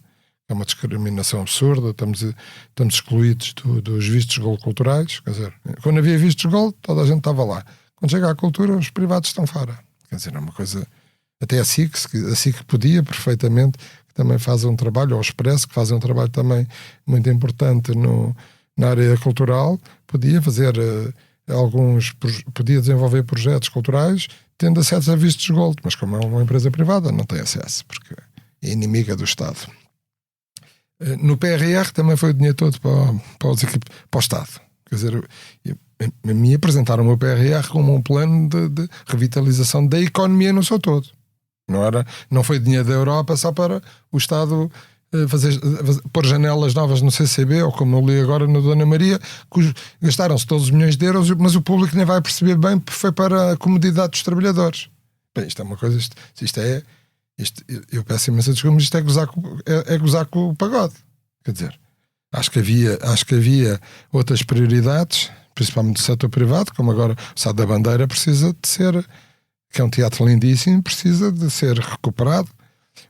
É uma discriminação absurda. Estamos excluídos dos vistos gold culturais. Quer dizer, quando havia vistos gold, toda a gente estava lá. Quando chega à cultura, os privados estão fora. Quer dizer, é uma coisa... Até a SIC podia perfeitamente, que também faz um trabalho, ou o Expresso, que faz um trabalho também muito importante na área cultural, podia fazer podia desenvolver projetos culturais tendo acesso a vistos gold, mas como é uma empresa privada, não tem acesso, porque é inimiga do Estado. No PRR também foi o dinheiro todo para o Estado. Quer dizer, a mim apresentaram o PRR como um plano de revitalização da economia no seu todo. Não foi dinheiro da Europa só para o Estado pôr janelas novas no CCB, ou como eu li agora no Dona Maria, gastaram-se todos os milhões de euros, mas o público nem vai perceber bem, porque foi para a comodidade dos trabalhadores. Bem, isto é uma coisa, eu peço imensa desculpa, mas isto é gozar com o pagode. Quer dizer, acho que havia outras prioridades, principalmente do setor privado, como agora o Sá da Bandeira precisa de ser, que é um teatro lindíssimo, precisa de ser recuperado.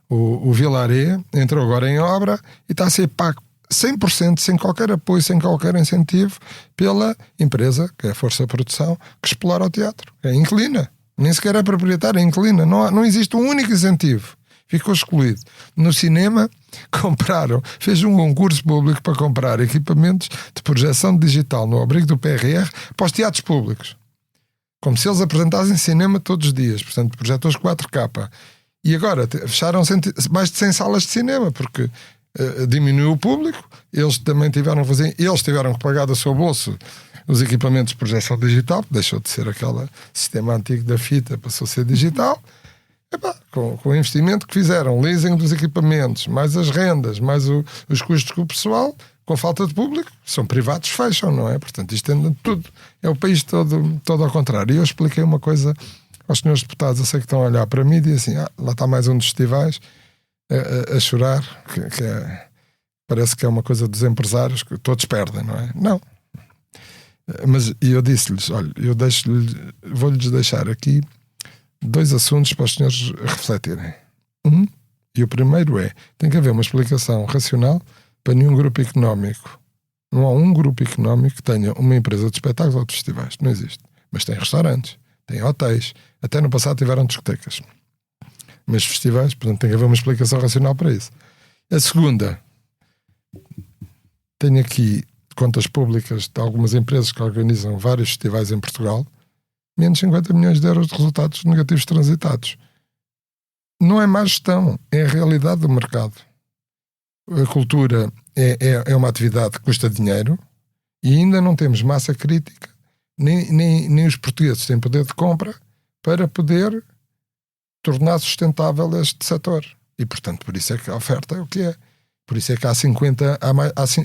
O Vilaré entrou agora em obra e está a ser pago 100%, sem qualquer apoio, sem qualquer incentivo, pela empresa, que é a Força Produção, que explora o teatro. É inquilina, nem sequer é proprietária, é inquilina. Não existe um único incentivo. Ficou excluído. No cinema, fez um concurso público para comprar equipamentos de projeção digital no abrigo do PRR para os teatros públicos. Como se eles apresentassem cinema todos os dias. Portanto, projetores 4K. E agora fecharam mais de 100 salas de cinema, porque diminuiu o público. Eles também tiveram que pagar do seu bolso os equipamentos de projeção digital, deixou de ser aquele sistema antigo da fita, passou a ser digital. Com o investimento que fizeram, leasing dos equipamentos, mais as rendas, mais os custos com o pessoal, com falta de público, são privados, fecham, não é? Portanto, isto é tudo, é o país todo ao contrário. E eu expliquei uma coisa aos senhores deputados, eu sei que estão a olhar para mim e dizem assim, lá está mais um dos festivais a chorar, parece que é uma coisa dos empresários que todos perdem, não é? Não. Mas eu disse-lhes, olha, vou-lhes deixar aqui 2 assuntos para os senhores refletirem. E o primeiro tem que haver uma explicação racional para nenhum grupo económico. Não há um grupo económico que tenha uma empresa de espetáculos ou de festivais. Não existe. Mas tem restaurantes, tem hotéis. Até no passado tiveram discotecas. Mas festivais, portanto, tem que haver uma explicação racional para isso. A segunda, tenho aqui contas públicas de algumas empresas que organizam vários festivais em Portugal, menos 50 milhões de euros de resultados negativos transitados. Não é má gestão, é a realidade do mercado. A cultura é uma atividade que custa dinheiro e ainda não temos massa crítica, nem os portugueses têm poder de compra para poder tornar sustentável este setor. E, portanto, por isso é que a oferta é o que é. Por isso é que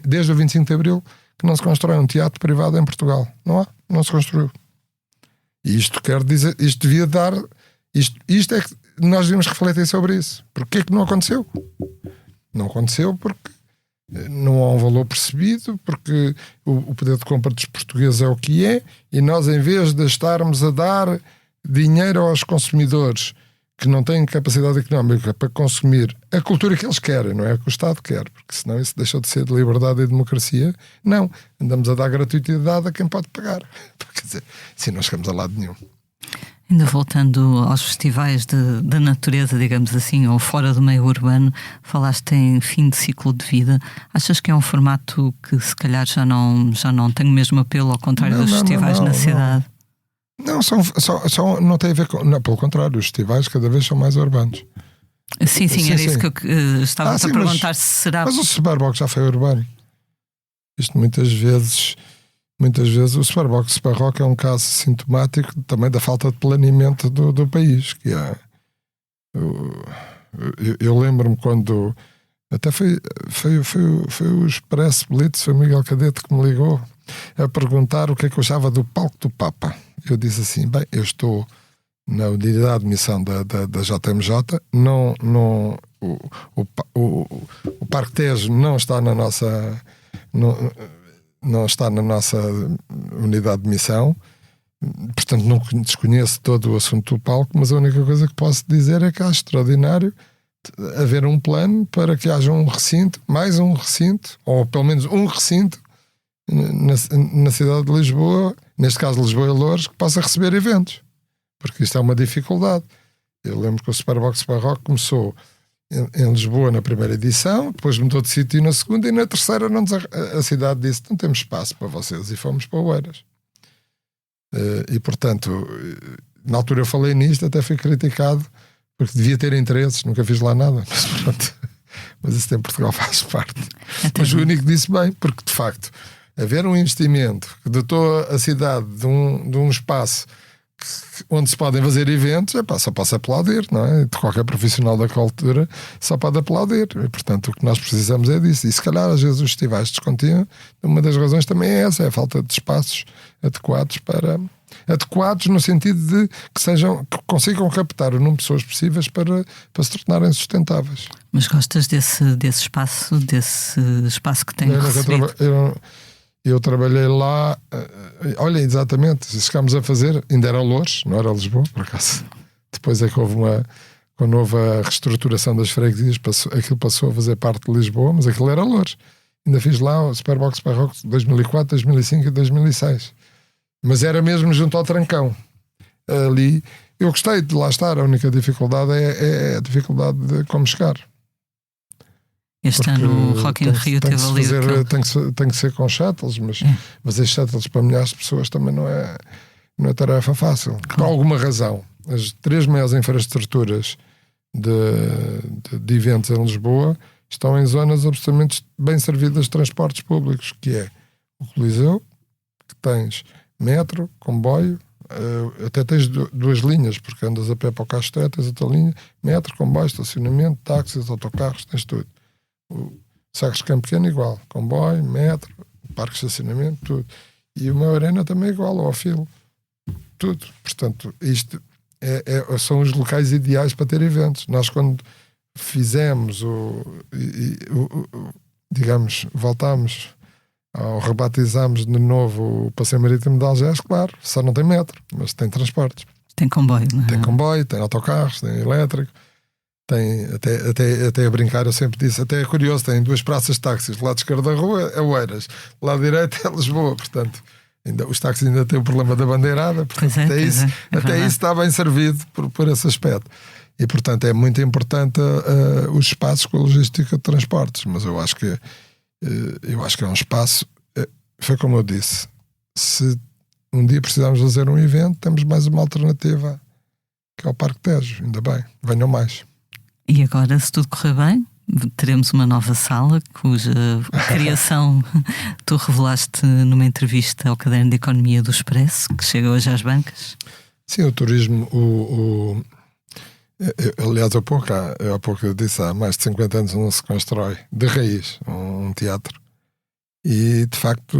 desde o 25 de Abril que não se constrói um teatro privado em Portugal. Não se construiu. E isto quer dizer, isto devia dar, isto é que nós devíamos refletir sobre isso. Porquê é que não aconteceu? Não aconteceu porque não há um valor percebido, porque o poder de compra dos portugueses é o que é, e nós, em vez de estarmos a dar dinheiro aos consumidores que não têm capacidade económica para consumir a cultura que eles querem, não é a que o Estado quer, porque senão isso deixou de ser de liberdade e democracia. Não, andamos a dar gratuidade a quem pode pagar. Quer dizer, assim não chegamos a lado nenhum. Ainda voltando aos festivais da natureza, digamos assim, ou fora do meio urbano, falaste em fim de ciclo de vida. Achas que é um formato que se calhar já não tem o mesmo apelo, ao contrário dos festivais na cidade? Não, não tem a ver com... Não, pelo contrário, os festivais cada vez são mais urbanos. Sim, era isso que eu estava a perguntar, se será... Mas o Superbox já foi urbano. Isto muitas vezes o Superbox Barroco é um caso sintomático também da falta de planeamento do país, que é... Eu lembro-me quando... Até foi o Expresso Blitz, foi o Miguel Cadete que me ligou a perguntar o que é que eu achava do palco do Papa. Eu disse assim, eu estou na unidade de missão da JMJ. O Parque Tejo não está na nossa não está na nossa unidade de missão, portanto não desconheço todo o assunto do palco, mas a única coisa que posso dizer é que acho extraordinário haver um plano para que haja um recinto, mais um recinto, ou pelo menos um recinto na cidade de Lisboa, neste caso Lisboa e Loures, que possa receber eventos, porque isto é uma dificuldade. Eu lembro que o Superbox Barroco começou em Lisboa na primeira edição, depois mudou de sítio na segunda, e na terceira a cidade disse: não temos espaço para vocês, e fomos para Oeiras. E portanto, na altura eu falei nisto, até fui criticado porque devia ter interesses, nunca fiz lá nada, mas pronto, mas isso em Portugal faz parte. Mas o único disse bem, porque de facto haver um investimento que dotou a cidade de um espaço onde se podem fazer eventos, só posso aplaudir, não é? De qualquer profissional da cultura só pode aplaudir, e portanto o que nós precisamos é disso. E se calhar às vezes os festivais descontinuam, uma das razões também é essa, é a falta de espaços adequados no sentido de que consigam captar o número de pessoas possíveis para se tornarem sustentáveis. Mas gostas desse espaço que tem recebido? Eu trabalhei lá, olha, exatamente, chegámos a fazer, ainda era Loures, não era Lisboa, por acaso. Depois é que houve quando houve a reestruturação das freguesias, aquilo passou a fazer parte de Lisboa, mas aquilo era Loures. Ainda fiz lá o Superbox Barroco de 2004, 2005 e 2006. Mas era mesmo junto ao Trancão. Ali, eu gostei de lá estar, a única dificuldade é a dificuldade de como chegar. Este ano o Rock in Rio teve ali. Tem que ser com shuttles, mas esses shuttles para milhares de pessoas também não é tarefa fácil. Claro. Por alguma razão, as 3 maiores infraestruturas de eventos em Lisboa estão em zonas absolutamente bem servidas de transportes públicos, que é o Coliseu, que tens metro, comboio, até tens 2 linhas, porque andas a pé para o Castelo, tens outra linha, metro, comboio, estacionamento, táxis, autocarros, tens tudo. O Sagres Campo Pequeno igual, comboio, metro, parque de estacionamento, tudo. E uma arena também igual, ao filo, tudo. Portanto, isto são os locais ideais para ter eventos. Nós, quando fizemos digamos, voltámos ou rebatizámos de novo o Passeio Marítimo de Algés, claro, só não tem metro, mas tem transportes. Tem comboio, não é? Tem comboio, tem autocarros, tem elétrico. Tem, até a brincar, eu sempre disse, até é curioso, tem 2 praças de táxis, do lado esquerdo da rua é Oeiras, do lado direito é Lisboa, portanto os táxis ainda têm o problema da bandeirada, portanto, até isso está bem servido por esse aspecto, e portanto é muito importante os espaços com a logística de transportes, mas eu acho que é um espaço, foi como eu disse, se um dia precisarmos fazer um evento, temos mais uma alternativa, que é o Parque Tejo, ainda bem, venham mais. E agora, se tudo correr bem, teremos uma nova sala cuja criação tu revelaste numa entrevista ao Caderno de Economia do Expresso, que chega hoje às bancas. Sim, o turismo, aliás, há pouco eu disse, há mais de 50 anos não se constrói de raiz um teatro, e de facto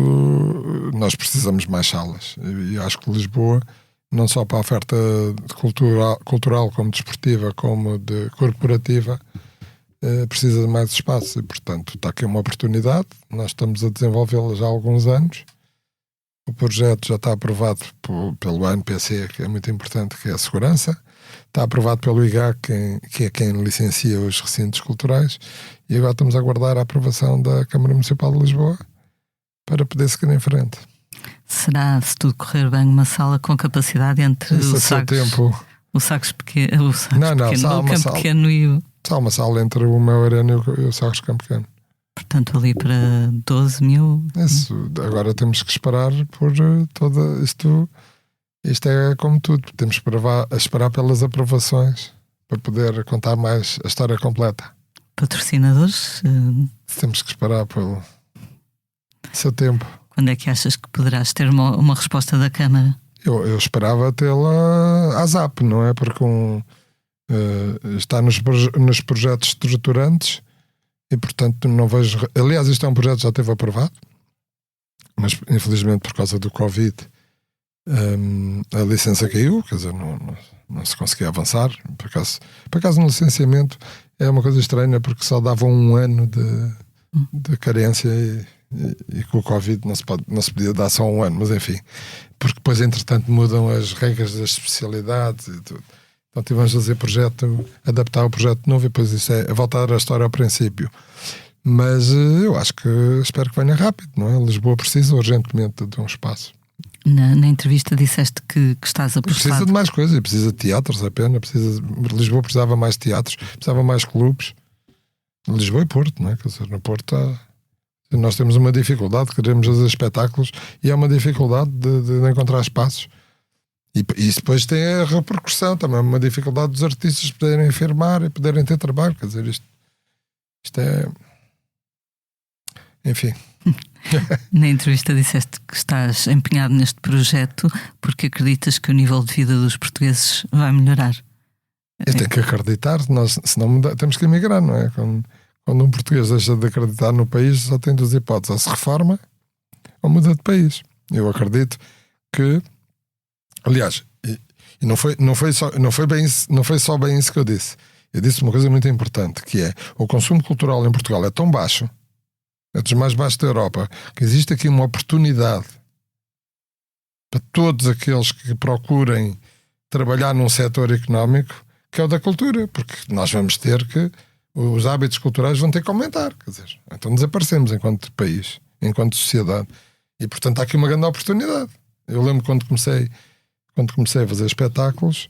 nós precisamos mais salas, e acho que Lisboa, não só para a oferta cultural como desportiva, como de corporativa, precisa de mais espaço, e portanto está aqui uma oportunidade. Nós estamos a desenvolvê-la já há alguns anos. O projeto já está aprovado pelo ANPC, que é muito importante, que é a segurança. Está aprovado pelo IGAC, que é quem licencia os recintos culturais, e agora estamos a aguardar a aprovação da Câmara Municipal de Lisboa para poder seguir em frente. Será, se tudo correr bem, uma sala com capacidade entre o Sagres Pequeno, o Campo Pequeno e o... Há uma sala entre o Mel Arena e o Sagres Campo Pequeno. Portanto, ali para 12 mil... Isso, agora temos que esperar por toda isto. Isto é como tudo, temos que esperar pelas aprovações para poder contar mais a história completa. Patrocinadores? Temos que esperar pelo seu tempo. Quando é que achas que poderás ter uma resposta da Câmara? Eu esperava tê-la à ZAP, não é? Porque está nos projetos estruturantes e, portanto, não vejo... Aliás, isto é um projeto que já esteve aprovado, mas, infelizmente, por causa do Covid, a licença caiu, quer dizer, não se conseguia avançar. Por acaso no licenciamento é uma coisa estranha, porque só davam 1 ano de carência e com o Covid não se podia dar só 1 ano, mas enfim, porque depois entretanto mudam as regras das especialidades e tudo. Então tivemos a fazer adaptar o projeto novo, e depois isso é voltar a história ao princípio. Mas eu acho espero que venha rápido, não é? Lisboa precisa urgentemente de um espaço. Na entrevista disseste que estás apostado. Precisa de mais coisas, precisa de teatros apenas, Lisboa precisava mais teatros, precisava mais clubes. Lisboa e Porto, não é? Quer dizer, no Porto nós temos uma dificuldade, queremos fazer espetáculos e é uma dificuldade de encontrar espaços. E isso depois tem a repercussão também, uma dificuldade dos artistas poderem afirmar e poderem ter trabalho. Quer dizer, isto é... Enfim. Na entrevista disseste que estás empenhado neste projeto porque acreditas que o nível de vida dos portugueses vai melhorar. Eu tenho que acreditar, senão temos que emigrar, não é? Quando um português deixa de acreditar no país, só tem 2 hipóteses: ou se reforma ou muda de país. Eu acredito que, aliás, e não foi só bem isso que eu disse. Eu disse uma coisa muito importante, que é: o consumo cultural em Portugal é tão baixo, é dos mais baixos da Europa, que existe aqui uma oportunidade para todos aqueles que procurem trabalhar num setor económico, que é o da cultura, porque nós vamos ter que... os hábitos culturais vão ter que aumentar, quer dizer, então desaparecemos enquanto país, enquanto sociedade, e portanto há aqui uma grande oportunidade. Eu lembro quando comecei a fazer espetáculos,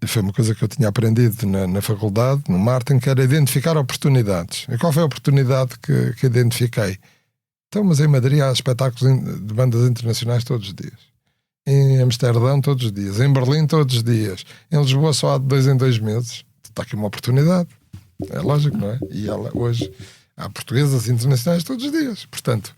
foi uma coisa que eu tinha aprendido na faculdade, no marketing, que era identificar oportunidades. E qual foi a oportunidade que identifiquei? Então, mas em Madrid há espetáculos de bandas internacionais todos os dias, em Amsterdão todos os dias, em Berlim todos os dias, em Lisboa só há de 2 em 2 meses. Está aqui uma oportunidade, é lógico, não é? E hoje há portuguesas internacionais todos os dias. Portanto,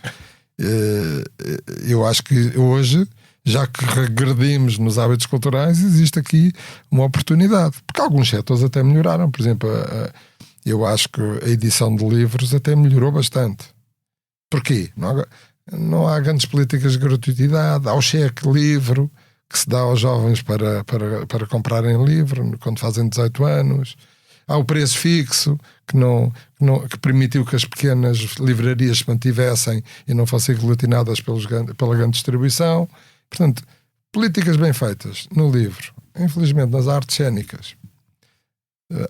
eu acho que hoje, já que regredimos nos hábitos culturais, existe aqui uma oportunidade, porque alguns setores até melhoraram. Por exemplo, eu acho que a edição de livros até melhorou bastante. Porquê? Não há grandes políticas de gratuitidade, há o cheque livro que se dá aos jovens para comprarem livro quando fazem 18 anos. Há o preço fixo que permitiu que as pequenas livrarias se mantivessem e não fossem aglutinadas pela grande distribuição. Portanto, políticas bem feitas no livro. Infelizmente, nas artes cênicas,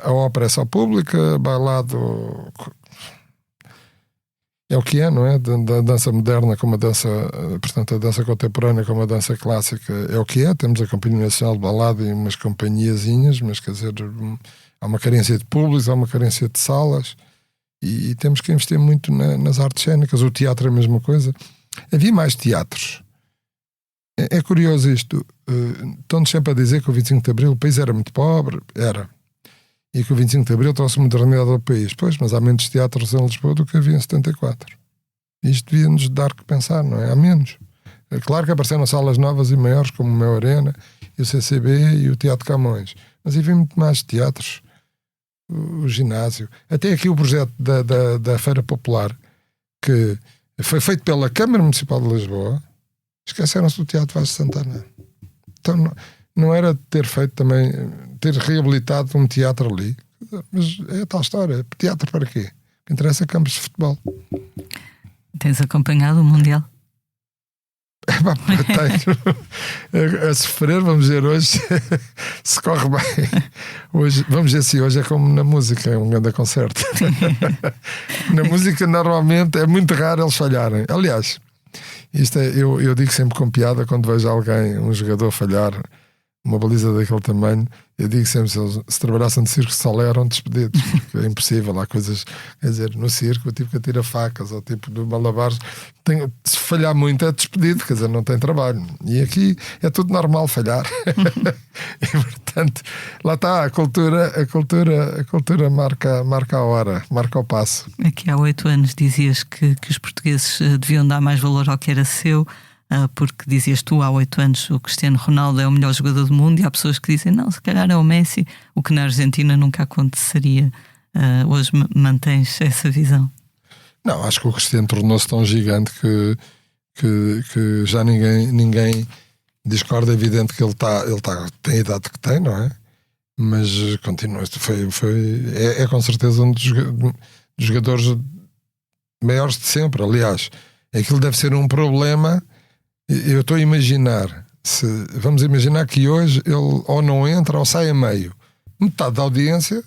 a ópera é só pública, bailado é o que é, não é? Da dança moderna como a dança, portanto, a dança contemporânea como a dança clássica é o que é. Temos a Companhia Nacional de Balada e umas companhiazinhas, mas quer dizer, há uma carência de públicos, há uma carência de salas, e temos que investir muito nas artes cênicas. O teatro é a mesma coisa. Havia mais teatros. É curioso isto. Estão-nos sempre a dizer que o 25 de Abril o país era muito pobre, e que o 25 de Abril trouxe modernidade ao país. Pois, mas há menos teatros em Lisboa do que havia em 74. Isto devia-nos dar que pensar, não é? Há menos. É claro que apareceram salas novas e maiores, como o Mel Arena, e o CCB e o Teatro Camões. Mas havia muito mais teatros. O ginásio. Até aqui o projeto da Feira Popular, que foi feito pela Câmara Municipal de Lisboa, esqueceram-se do Teatro Vaz de Santana. Então não era ter feito também, ter reabilitado um teatro ali. Mas é a tal história. Teatro para quê? O que interessa é campos de futebol. Tens acompanhado o Mundial? Tenho a sofrer. Vamos ver hoje se corre bem. Vamos ver se hoje é como na música, é um grande concerto. Na música normalmente é muito raro eles falharem. Aliás, isto eu digo sempre com piada, quando vejo alguém, um jogador, falhar uma baliza daquele tamanho, eu digo sempre: se trabalhassem de circo de Solé eram despedidos, porque é impossível. Há coisas, quer dizer, no circo, o tipo que atira facas ou tipo de malabares, se falhar muito é despedido, quer dizer, não tem trabalho. E aqui é tudo normal falhar. E portanto, lá está, a cultura marca a hora, marca o passo. Aqui há 8 anos dizias que os portugueses deviam dar mais valor ao que era seu, porque dizias tu, há 8 anos, o Cristiano Ronaldo é o melhor jogador do mundo, e há pessoas que dizem, não, se calhar é o Messi, o que na Argentina nunca aconteceria. Hoje mantens essa visão? Não, acho que o Cristiano tornou-se tão gigante que já ninguém Discordo, é evidente que ele tem a idade que tem, não é? Mas continua. É com certeza um dos jogadores maiores de sempre. Aliás, aquilo deve ser um problema. Eu estou a imaginar, vamos imaginar que hoje ele ou não entra ou sai a meio. Metade da audiência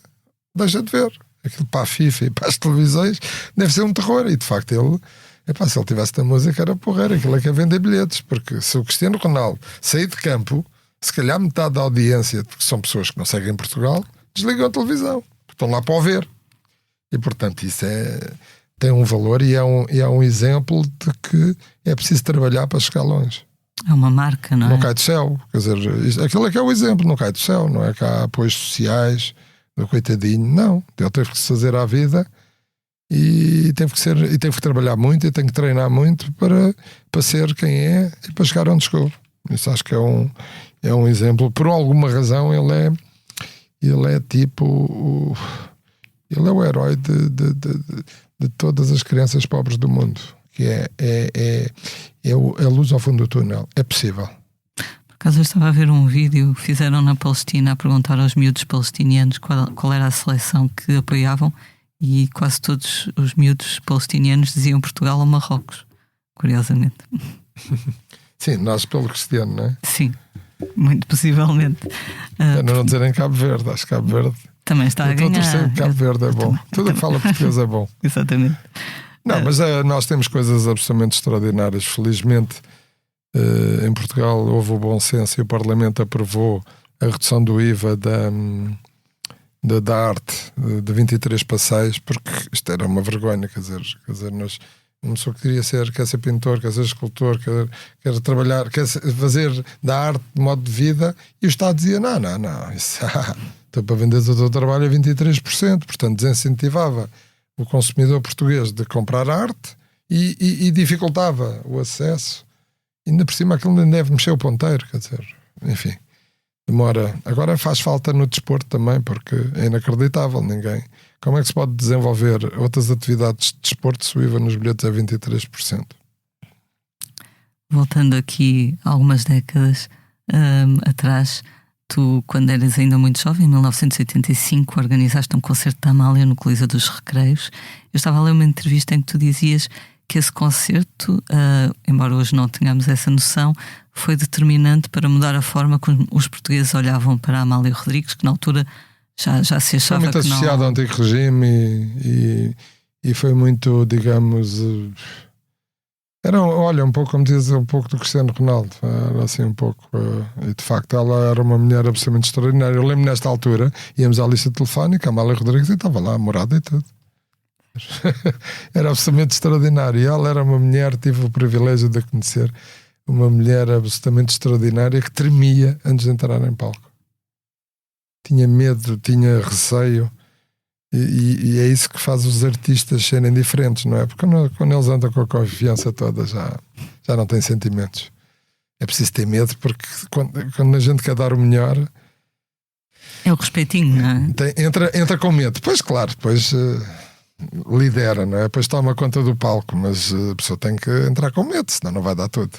deixa de ver. Aquilo para a FIFA e para as televisões deve ser um terror. E de facto se ele tivesse da música era porreiro. Aquilo é que é vender bilhetes. Porque se o Cristiano Ronaldo sair de campo, se calhar metade da audiência, porque são pessoas que não seguem Portugal, desligam a televisão, estão lá para o ver. E portanto isso tem um valor e é um exemplo de que é preciso trabalhar para chegar longe. É uma marca, não é? Não cai do céu. Quer dizer, aquilo é que é o exemplo, não cai do céu. Não é que há apoios sociais do coitadinho. Não, ele teve que se fazer à vida e teve que trabalhar muito e tem que treinar muito para ser quem é e para chegar onde chegou. Isso acho que é um exemplo. Por alguma razão ele é tipo ele é o herói de todas as crianças pobres do mundo, que é a luz ao fundo do túnel. É possível. Por acaso eu estava a ver um vídeo que fizeram na Palestina a perguntar aos miúdos palestinianos qual era a seleção que apoiavam, e quase todos os miúdos palestinianos diziam Portugal ou Marrocos, curiosamente. Sim, nós pelo Cristiano, não é? Sim, muito possivelmente. Para não dizerem Cabo Verde, acho que Cabo Verde também está a ganhar. Torcer que Cabo Verde é bom. Tudo que fala português é bom. Exatamente. Não, mas nós temos coisas absolutamente extraordinárias. Felizmente, em Portugal houve o bom senso e o Parlamento aprovou a redução do IVA da arte de 23 para 6, porque isto era uma vergonha. Quer dizer uma pessoa que quer ser pintor, quer ser escultor, quer trabalhar, quer fazer da arte de modo de vida, e o Estado dizia: não, isso então, para venderes o teu trabalho é 23%, portanto desincentivava o consumidor português de comprar arte e dificultava o acesso. E ainda por cima aquilo nem deve mexer o ponteiro, quer dizer, enfim, demora. Agora faz falta no desporto também, porque é inacreditável, como é que se pode desenvolver outras atividades de desporto se o IVA nos bilhetes é 23%? Voltando aqui algumas décadas atrás, tu, quando eras ainda muito jovem, em 1985, organizaste um concerto da Amália no Coliseu dos Recreios. Eu estava a ler uma entrevista em que tu dizias que esse concerto, embora hoje não tenhamos essa noção, foi determinante para mudar a forma como os portugueses olhavam para a Amália Rodrigues, que na altura já se achava que não... Foi muito associado ao antigo regime e foi muito, digamos... olha, um pouco, como diz, um pouco do Cristiano Ronaldo. Era assim um pouco... e de facto ela era uma mulher absolutamente extraordinária. Eu lembro nesta altura, íamos à lista telefónica, a Amália Rodrigues, e estava lá, morada e tudo. Era absolutamente extraordinário. E ela era uma mulher, tive o privilégio de a conhecer, uma mulher absolutamente extraordinária que tremia antes de entrar em palco. Tinha medo, tinha receio. E é isso que faz os artistas serem diferentes, não é? Porque quando eles andam com a confiança toda já não têm sentimentos. É preciso ter medo, porque quando a gente quer dar o melhor, é o respeitinho, não é? Entra com medo. Pois claro, depois lidera, não é? Depois toma conta do palco, mas a pessoa tem que entrar com medo, senão não vai dar tudo.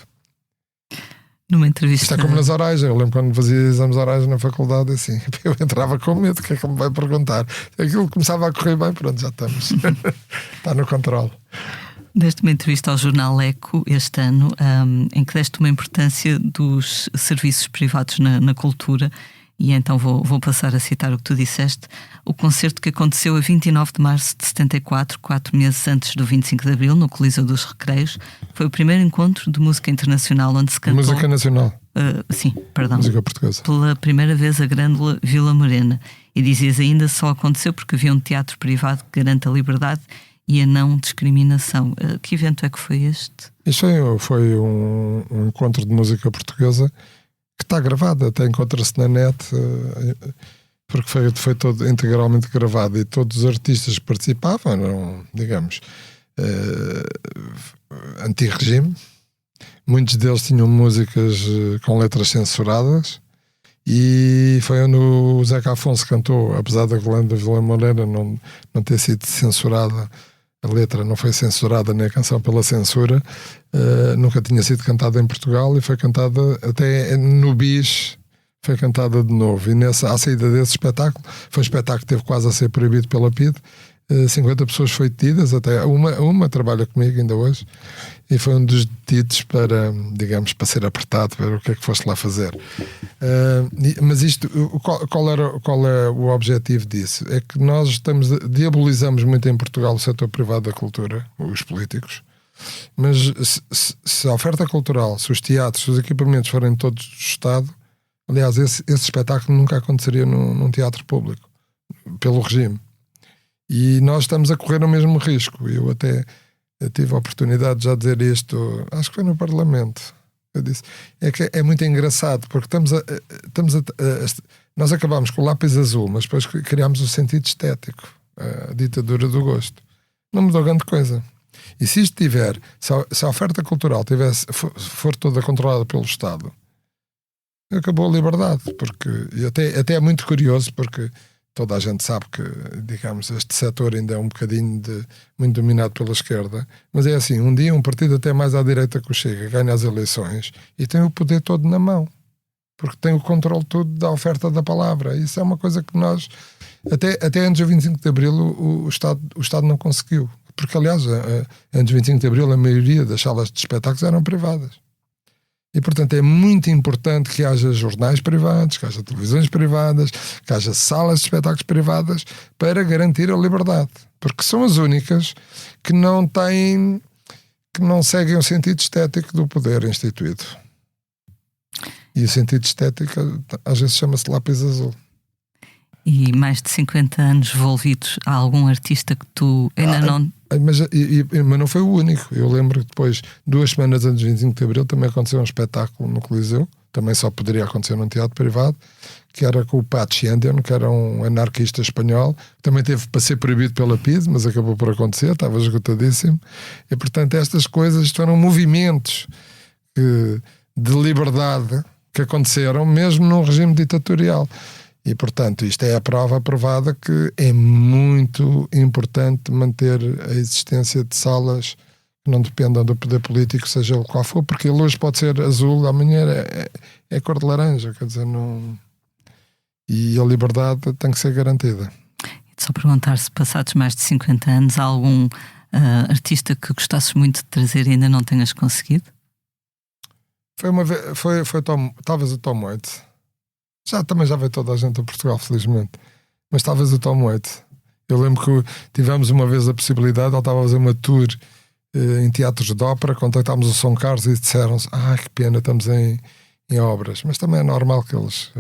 Numa entrevista... Isto é como nas orais. Eu lembro quando fazia exames orais na faculdade, assim, eu entrava com medo, o que é que me vai perguntar? Aquilo começava a correr bem, pronto, já estamos. Está no controle. Deste uma entrevista ao jornal Eco este ano, em que deste uma importância dos serviços privados na cultura, e então vou passar a citar o que tu disseste. O concerto que aconteceu a 29 de março de 74, 4 meses antes do 25 de Abril, no Coliseu dos Recreios, foi o primeiro encontro de música internacional onde se cantou... Música nacional. Sim, perdão. Música portuguesa. Pela primeira vez a Grândola Vila Morena. E dizias ainda, só aconteceu porque havia um teatro privado que garante a liberdade e a não discriminação. Que evento é que foi este? Isto foi um encontro de música portuguesa que está gravado, até encontra-se na net, porque foi todo integralmente gravado, e todos os artistas que participavam eram, digamos, anti-regime. Muitos deles tinham músicas com letras censuradas, e foi onde o Zeca Afonso cantou, apesar da Grândola Vila Morena não ter sido censurada a letra não foi censurada nem a canção pela censura, nunca tinha sido cantada em Portugal e foi cantada até no Bis, foi cantada de novo. E à saída desse espetáculo, foi um espetáculo que teve quase a ser proibido pela PIDE, 50 pessoas foi detidas, até uma trabalha comigo ainda hoje, e foi um dos detidos para, digamos, para ser apertado, para o que é que foste lá fazer. Mas isto, qual é o objetivo disso? É que nós diabolizamos muito em Portugal o setor privado da cultura, os políticos, mas se a oferta cultural, se os teatros, se os equipamentos forem todos do Estado, aliás, esse espetáculo nunca aconteceria num teatro público, pelo regime. E nós estamos a correr o mesmo risco. Eu tive a oportunidade de já dizer isto, acho que foi no Parlamento. Eu disse, é que é muito engraçado, porque nós acabámos com o lápis azul, mas depois criámos o sentido estético, a ditadura do gosto. Não mudou grande coisa. E se isto se a oferta cultural for toda controlada pelo Estado, acabou a liberdade. E até é muito curioso, porque toda a gente sabe que, digamos, este setor ainda é um bocadinho muito dominado pela esquerda, mas é assim, um dia um partido até mais à direita que o Chega ganha as eleições e tem o poder todo na mão, porque tem o controle todo da oferta da palavra. Isso é uma coisa que nós, até antes do 25 de Abril, o Estado não conseguiu, porque aliás, antes do 25 de Abril a maioria das salas de espetáculos eram privadas. E, portanto, é muito importante que haja jornais privados, que haja televisões privadas, que haja salas de espetáculos privadas para garantir a liberdade. Porque são as únicas que não seguem o sentido estético do poder instituído. E o sentido estético, às vezes, chama-se lápis azul. E mais de 50 anos envolvidos, há algum artista que tu ainda não... Mas não foi o único. Eu lembro que depois, 2 semanas antes do 25 de Abril, também aconteceu um espetáculo no Coliseu, também só poderia acontecer num teatro privado, que era com o Patch Andean, que era um anarquista espanhol, também teve para ser proibido pela PIDE, mas acabou por acontecer, estava esgotadíssimo. E, portanto, estas coisas, isto eram movimentos de liberdade que aconteceram mesmo num regime ditatorial. E, portanto, isto é a prova provada que é muito importante manter a existência de salas que não dependam do poder político, seja ele qual for, porque ele hoje pode ser azul, amanhã é cor de laranja, quer dizer, não... E a liberdade tem que ser garantida. Só perguntar se, passados mais de 50 anos, há algum artista que gostasses muito de trazer e ainda não tenhas conseguido? Talvez o Tom Waits. Também já veio toda a gente a Portugal, felizmente. Mas talvez o Tom Waits. Eu lembro que tivemos uma vez a possibilidade, ele estava a fazer uma tour em teatros de ópera, contactámos o São Carlos e disseram-se, que pena, estamos em obras. Mas também é normal que eles...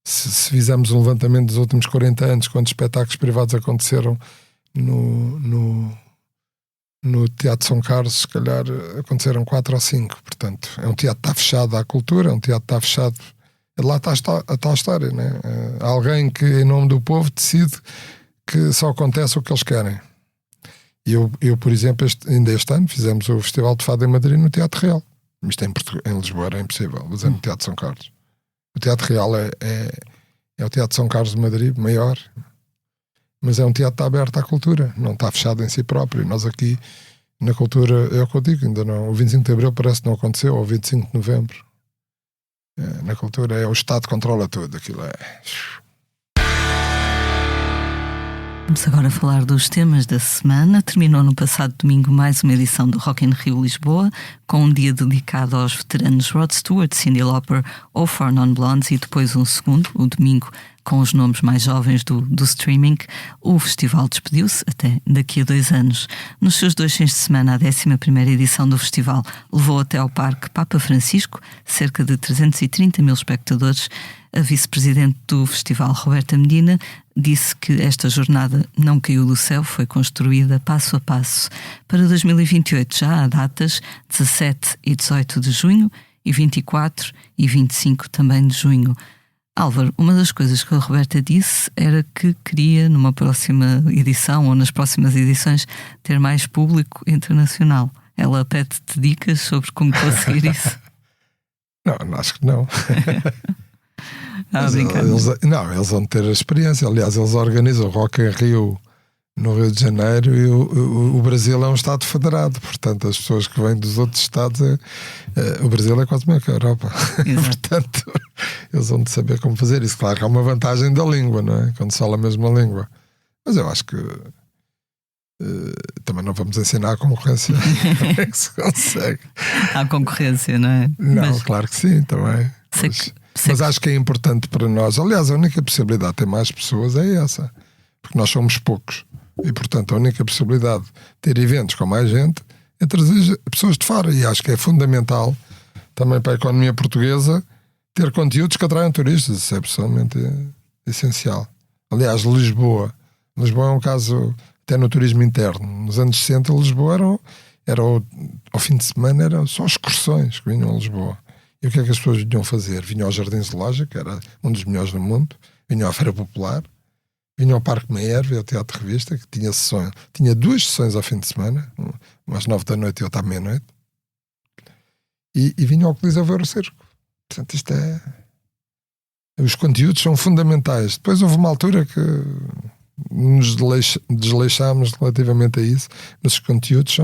Se fizermos um levantamento dos últimos 40 anos, quantos espetáculos privados aconteceram no Teatro São Carlos, se calhar aconteceram 4 ou 5. Portanto, é um teatro que está fechado à cultura, é um teatro que está fechado... Lá está a tal história, né? Alguém que, em nome do povo, decide que só acontece o que eles querem. Eu por exemplo, ainda este ano fizemos o Festival de Fado em Madrid no Teatro Real. Isto em Lisboa era impossível, mas é no Teatro São Carlos. O Teatro Real é o Teatro São Carlos de Madrid, maior, mas é um teatro que está aberto à cultura, não está fechado em si próprio. Nós aqui, na cultura, é o que eu digo, ainda não. O 25 de Abril parece que não aconteceu, ou o 25 de Novembro. Na cultura o Estado que controla tudo, aquilo é... Vamos agora falar dos temas da semana. Terminou no passado domingo mais uma edição do Rock in Rio Lisboa, com um dia dedicado aos veteranos Rod Stewart, Cyndi Lauper ou Four Non Blondes, e depois um segundo, o domingo, com os nomes mais jovens do streaming. O festival despediu-se até daqui a 2 anos. Nos seus 2 fins de semana, a 11ª edição do festival levou até ao Parque Papa Francisco cerca de 330 mil espectadores. A vice-presidente do festival, Roberta Medina, disse que esta jornada não caiu do céu, foi construída passo a passo. Para 2028 já há datas, 17 e 18 de junho e 24 e 25 também de junho. Álvaro, uma das coisas que a Roberta disse era que queria, numa próxima edição ou nas próximas edições, ter mais público internacional. Ela pede-te dicas sobre como conseguir isso? Não, acho que não. Eles vão ter a experiência. Aliás, eles organizam o Rock in Rio no Rio de Janeiro, e o Brasil é um Estado federado, portanto as pessoas que vêm dos outros Estados, o Brasil é quase meio que a Europa. Portanto, eles vão de saber como fazer isso. Claro que há uma vantagem da língua, não é? Quando se fala a mesma língua. Mas eu acho que também não vamos ensinar a concorrência. Como é que se consegue? Há concorrência, não é? Não, claro que sim, também. Mas acho que é importante para nós. Aliás, a única possibilidade de ter mais pessoas é essa, porque nós somos poucos. E, portanto, a única possibilidade de ter eventos com mais gente é trazer pessoas de fora. E acho que é fundamental também para a economia portuguesa ter conteúdos que atraiam turistas. Isso é absolutamente essencial. Aliás, Lisboa é um caso, até no turismo interno. Nos anos 60, Lisboa era ao fim de semana, eram só excursões que vinham a Lisboa. E o que é que as pessoas vinham fazer? Vinham ao Jardim Zoológico, que era um dos melhores do mundo, vinham à Feira Popular, vinham ao Parque Meierve, ao Teatro Revista, que tinha 2 sessões ao fim de semana, umas 9 da noite e outra à meia-noite, e vinham ao Coliseu ver o circo. Portanto, isto é... Os conteúdos são fundamentais. Depois houve uma altura que nos desleixámos relativamente a isso, mas os conteúdos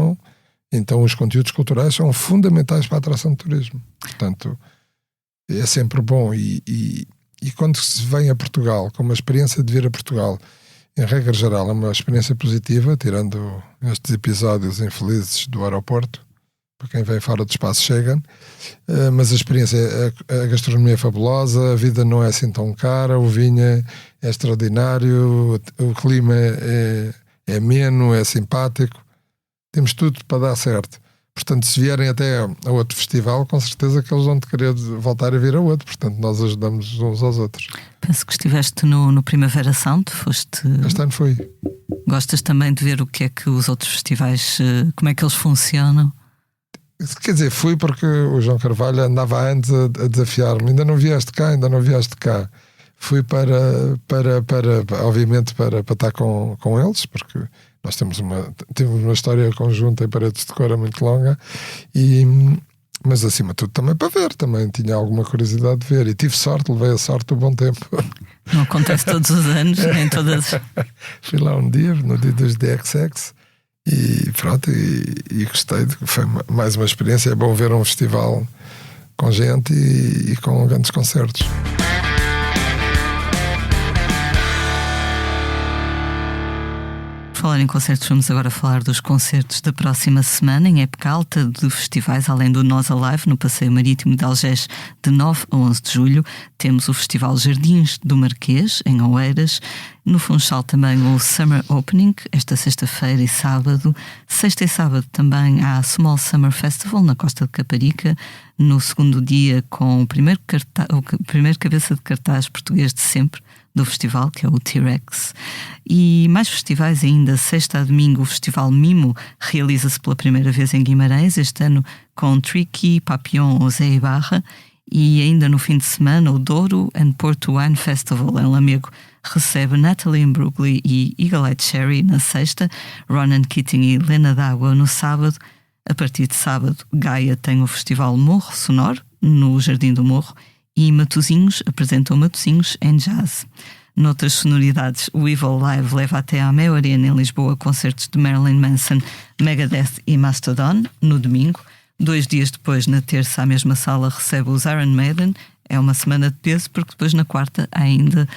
culturais são fundamentais para a atração de turismo. Portanto, é sempre bom. E quando se vem a Portugal, com uma experiência de vir a Portugal, em regra geral é uma experiência positiva, tirando estes episódios infelizes do aeroporto, para quem vem fora do espaço Schengen, mas a experiência, a gastronomia é fabulosa, a vida não é assim tão cara, o vinho é extraordinário, o clima é ameno, é simpático, temos tudo para dar certo. Portanto, se vierem até a outro festival, com certeza que eles vão querer voltar a vir a outro. Portanto, nós ajudamos uns aos outros. Penso que estiveste no Primavera Sound, foste... Este ano fui. Gostas também de ver o que é que os outros festivais, como é que eles funcionam? Quer dizer, fui porque o João Carvalho andava antes a desafiar-me. Ainda não vieste cá. Fui para obviamente, para estar com eles, porque nós temos uma história conjunta em Paredes de Cora muito longa, mas acima de tudo também para ver. Também tinha alguma curiosidade de ver. E tive sorte, levei a sorte do bom tempo. Não acontece todos os anos, nem todas. Fui lá um dia, no dia dos DXX, e pronto, e gostei. Foi mais uma experiência. É bom ver um festival com gente e com grandes concertos. Falar em concertos, vamos agora falar dos concertos da próxima semana, em época alta de festivais, além do Nós Alive, no Passeio Marítimo de Algés, de 9 a 11 de julho. Temos o Festival Jardins do Marquês, em Oeiras. No Funchal também o Summer Opening, esta sexta-feira e sábado. Sexta e sábado também há a Small Summer Festival, na Costa de Caparica. No segundo dia, com o primeiro cabeça de cartaz português de sempre do festival, que é o T-Rex. E mais festivais ainda. Sexta a domingo o Festival Mimo realiza-se pela primeira vez em Guimarães, este ano com Tricky, Papillon, Zé Ibarra. E ainda no fim de semana o Douro and Porto Wine Festival em Lamego recebe Natalie Imbruglia e Eagle Eye Cherry na sexta, Ronan Keating e Lena D'Água no sábado. A partir de sábado, Gaia tem o Festival Morro Sonoro no Jardim do Morro, e Matosinhos apresentam Matosinhos em jazz. Noutras sonoridades, o Evil Live leva até à Meo Arena em Lisboa concertos de Marilyn Manson, Megadeth e Mastodon no domingo. 2 dias depois, na terça, a mesma sala recebe os Iron Maiden. É uma semana de peso, porque depois na quarta há ainda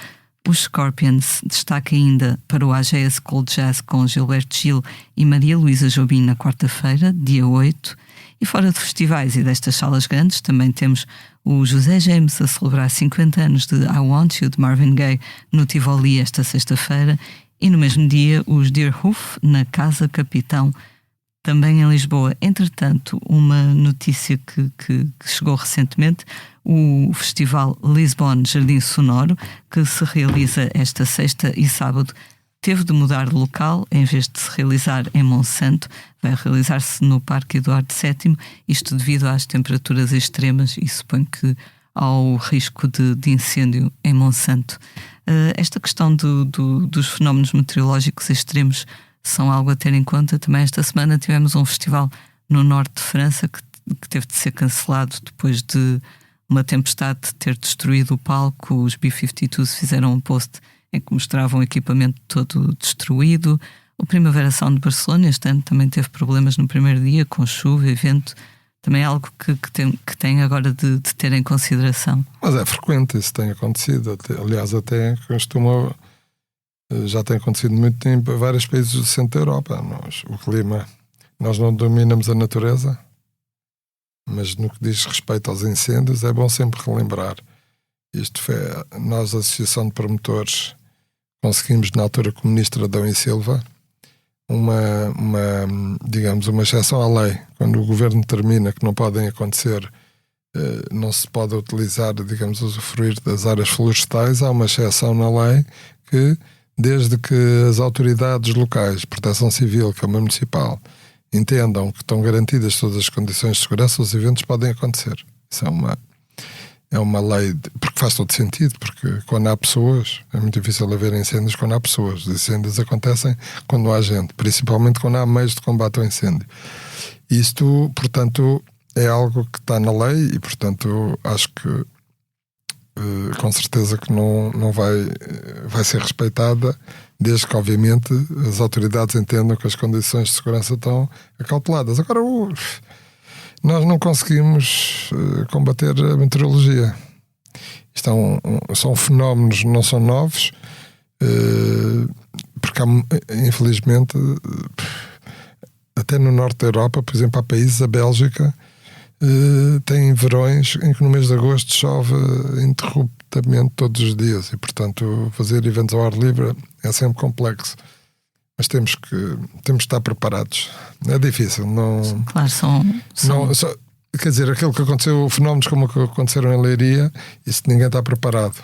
os Scorpions. Destaque ainda para o AGS Cold Jazz com Gilberto Gil e Maria Luísa Jobim na quarta-feira, dia 8. E fora de festivais e destas salas grandes, também temos o José James a celebrar 50 anos de I Want You, de Marvin Gaye, no Tivoli esta sexta-feira. E no mesmo dia, os Deerhoof, na Casa Capitão, também em Lisboa. Entretanto, uma notícia que chegou recentemente: o Festival Lisbon Jardim Sonoro, que se realiza esta sexta e sábado, teve de mudar de local. Em vez de se realizar em Monsanto, vai realizar-se no Parque Eduardo VII, isto devido às temperaturas extremas e suponho que ao risco de incêndio em Monsanto. Esta questão dos fenómenos meteorológicos extremos são algo a ter em conta. Também esta semana tivemos um festival no norte de França que teve de ser cancelado depois de uma tempestade ter destruído o palco. Os B-52s fizeram um post em que mostravam o equipamento todo destruído. O Primavera Sound de Barcelona este ano também teve problemas no primeiro dia, com chuva e vento. Também é algo que tem agora de ter em consideração. Mas é frequente, isso tem acontecido. Aliás, até costuma... Já tem acontecido muito em vários países do centro da Europa. O clima... Nós não dominamos a natureza, mas no que diz respeito aos incêndios é bom sempre relembrar. Isto foi... Nós, a Associação de Promotores, conseguimos, na altura, com o Ministro Adão e Silva, digamos, uma exceção à lei. Quando o governo determina que não podem acontecer, não se pode utilizar, digamos, usufruir das áreas florestais, há uma exceção na lei que, desde que as autoridades locais, Proteção Civil, Câmara Municipal, entendam que estão garantidas todas as condições de segurança, os eventos podem acontecer. Isso é uma lei, porque faz todo sentido, porque quando há pessoas, é muito difícil haver incêndios quando há pessoas. Os incêndios acontecem quando há gente, principalmente quando há meios de combate ao incêndio. Isto, portanto, é algo que está na lei e, portanto, acho que com certeza que não vai ser respeitada, desde que, obviamente, as autoridades entendam que as condições de segurança estão acauteladas. Agora, nós não conseguimos combater a meteorologia. Isto são fenómenos, não são novos, porque há, infelizmente, até no norte da Europa, por exemplo, há países, a Bélgica, tem verões em que no mês de agosto chove interruptamente todos os dias e, portanto, fazer eventos ao ar livre é sempre complexo. Mas temos que estar preparados. É difícil. Claro, quer dizer, aquilo que aconteceu, fenómenos como que aconteceram em Leiria, isso ninguém está preparado.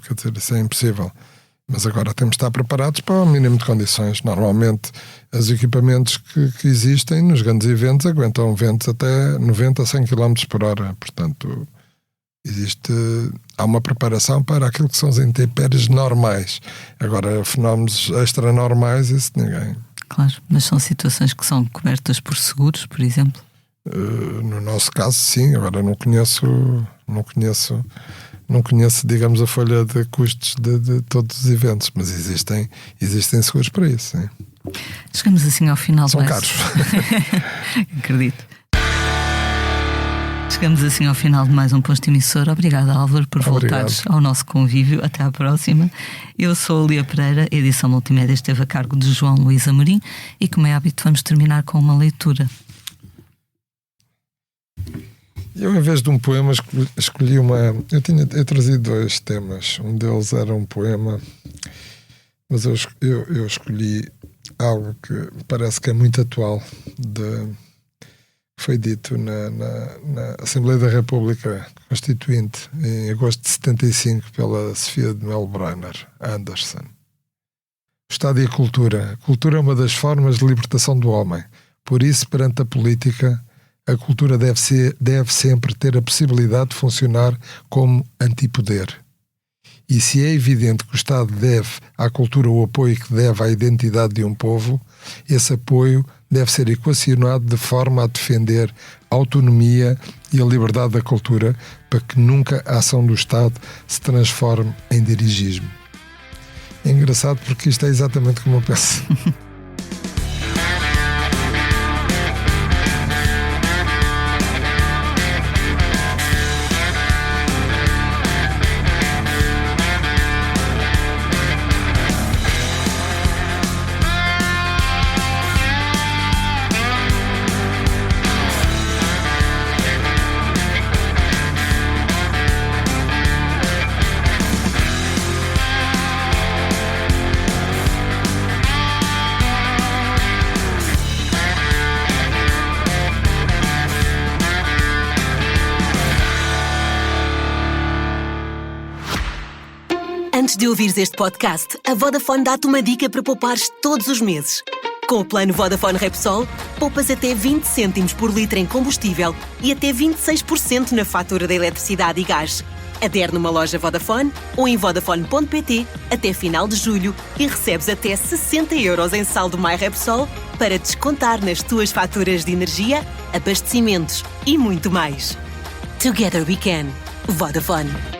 Quer dizer, isso é impossível. Mas agora temos de estar preparados para o mínimo de condições. Normalmente, os equipamentos que existem nos grandes eventos aguentam ventos até 90 a 100 km por hora. Portanto, há uma preparação para aquilo que são as intempéries normais. Agora, fenómenos extranormais, isso ninguém... Claro, mas são situações que são cobertas por seguros, por exemplo? No nosso caso, sim. Agora não conheço, digamos, a folha de custos de todos os eventos, mas existem seguros para isso, sim. Chegamos assim ao final. São caros. Acredito. Chegamos assim ao final de mais um Posto Emissor. Obrigada, Álvaro, por voltares ao nosso convívio. Até à próxima. Eu sou a Lia Pereira, a edição multimédia esteve a cargo de João Luís Amorim e, como é hábito, vamos terminar com uma leitura. Eu, em vez de um poema, escolhi uma... Eu trazido 2 temas. Um deles era um poema, mas eu escolhi algo que parece que é muito atual. Foi dito na Assembleia da República Constituinte, em agosto de 75, pela Sofia de Melbrenner Anderson. O Estado e a cultura. A cultura é uma das formas de libertação do homem. Por isso, perante a política... A cultura deve sempre ter a possibilidade de funcionar como antipoder. E se é evidente que o Estado deve à cultura o apoio que deve à identidade de um povo, esse apoio deve ser equacionado de forma a defender a autonomia e a liberdade da cultura para que nunca a ação do Estado se transforme em dirigismo. É engraçado porque isto é exatamente como eu penso. Antes de ouvires este podcast, a Vodafone dá-te uma dica para poupares todos os meses. Com o plano Vodafone Repsol, poupas até 20 cêntimos por litro em combustível e até 26% na fatura da eletricidade e gás. Adere numa loja Vodafone ou em vodafone.pt até final de julho e recebes até 60 € em saldo My Repsol para descontar nas tuas faturas de energia, abastecimentos e muito mais. Together we can. Vodafone.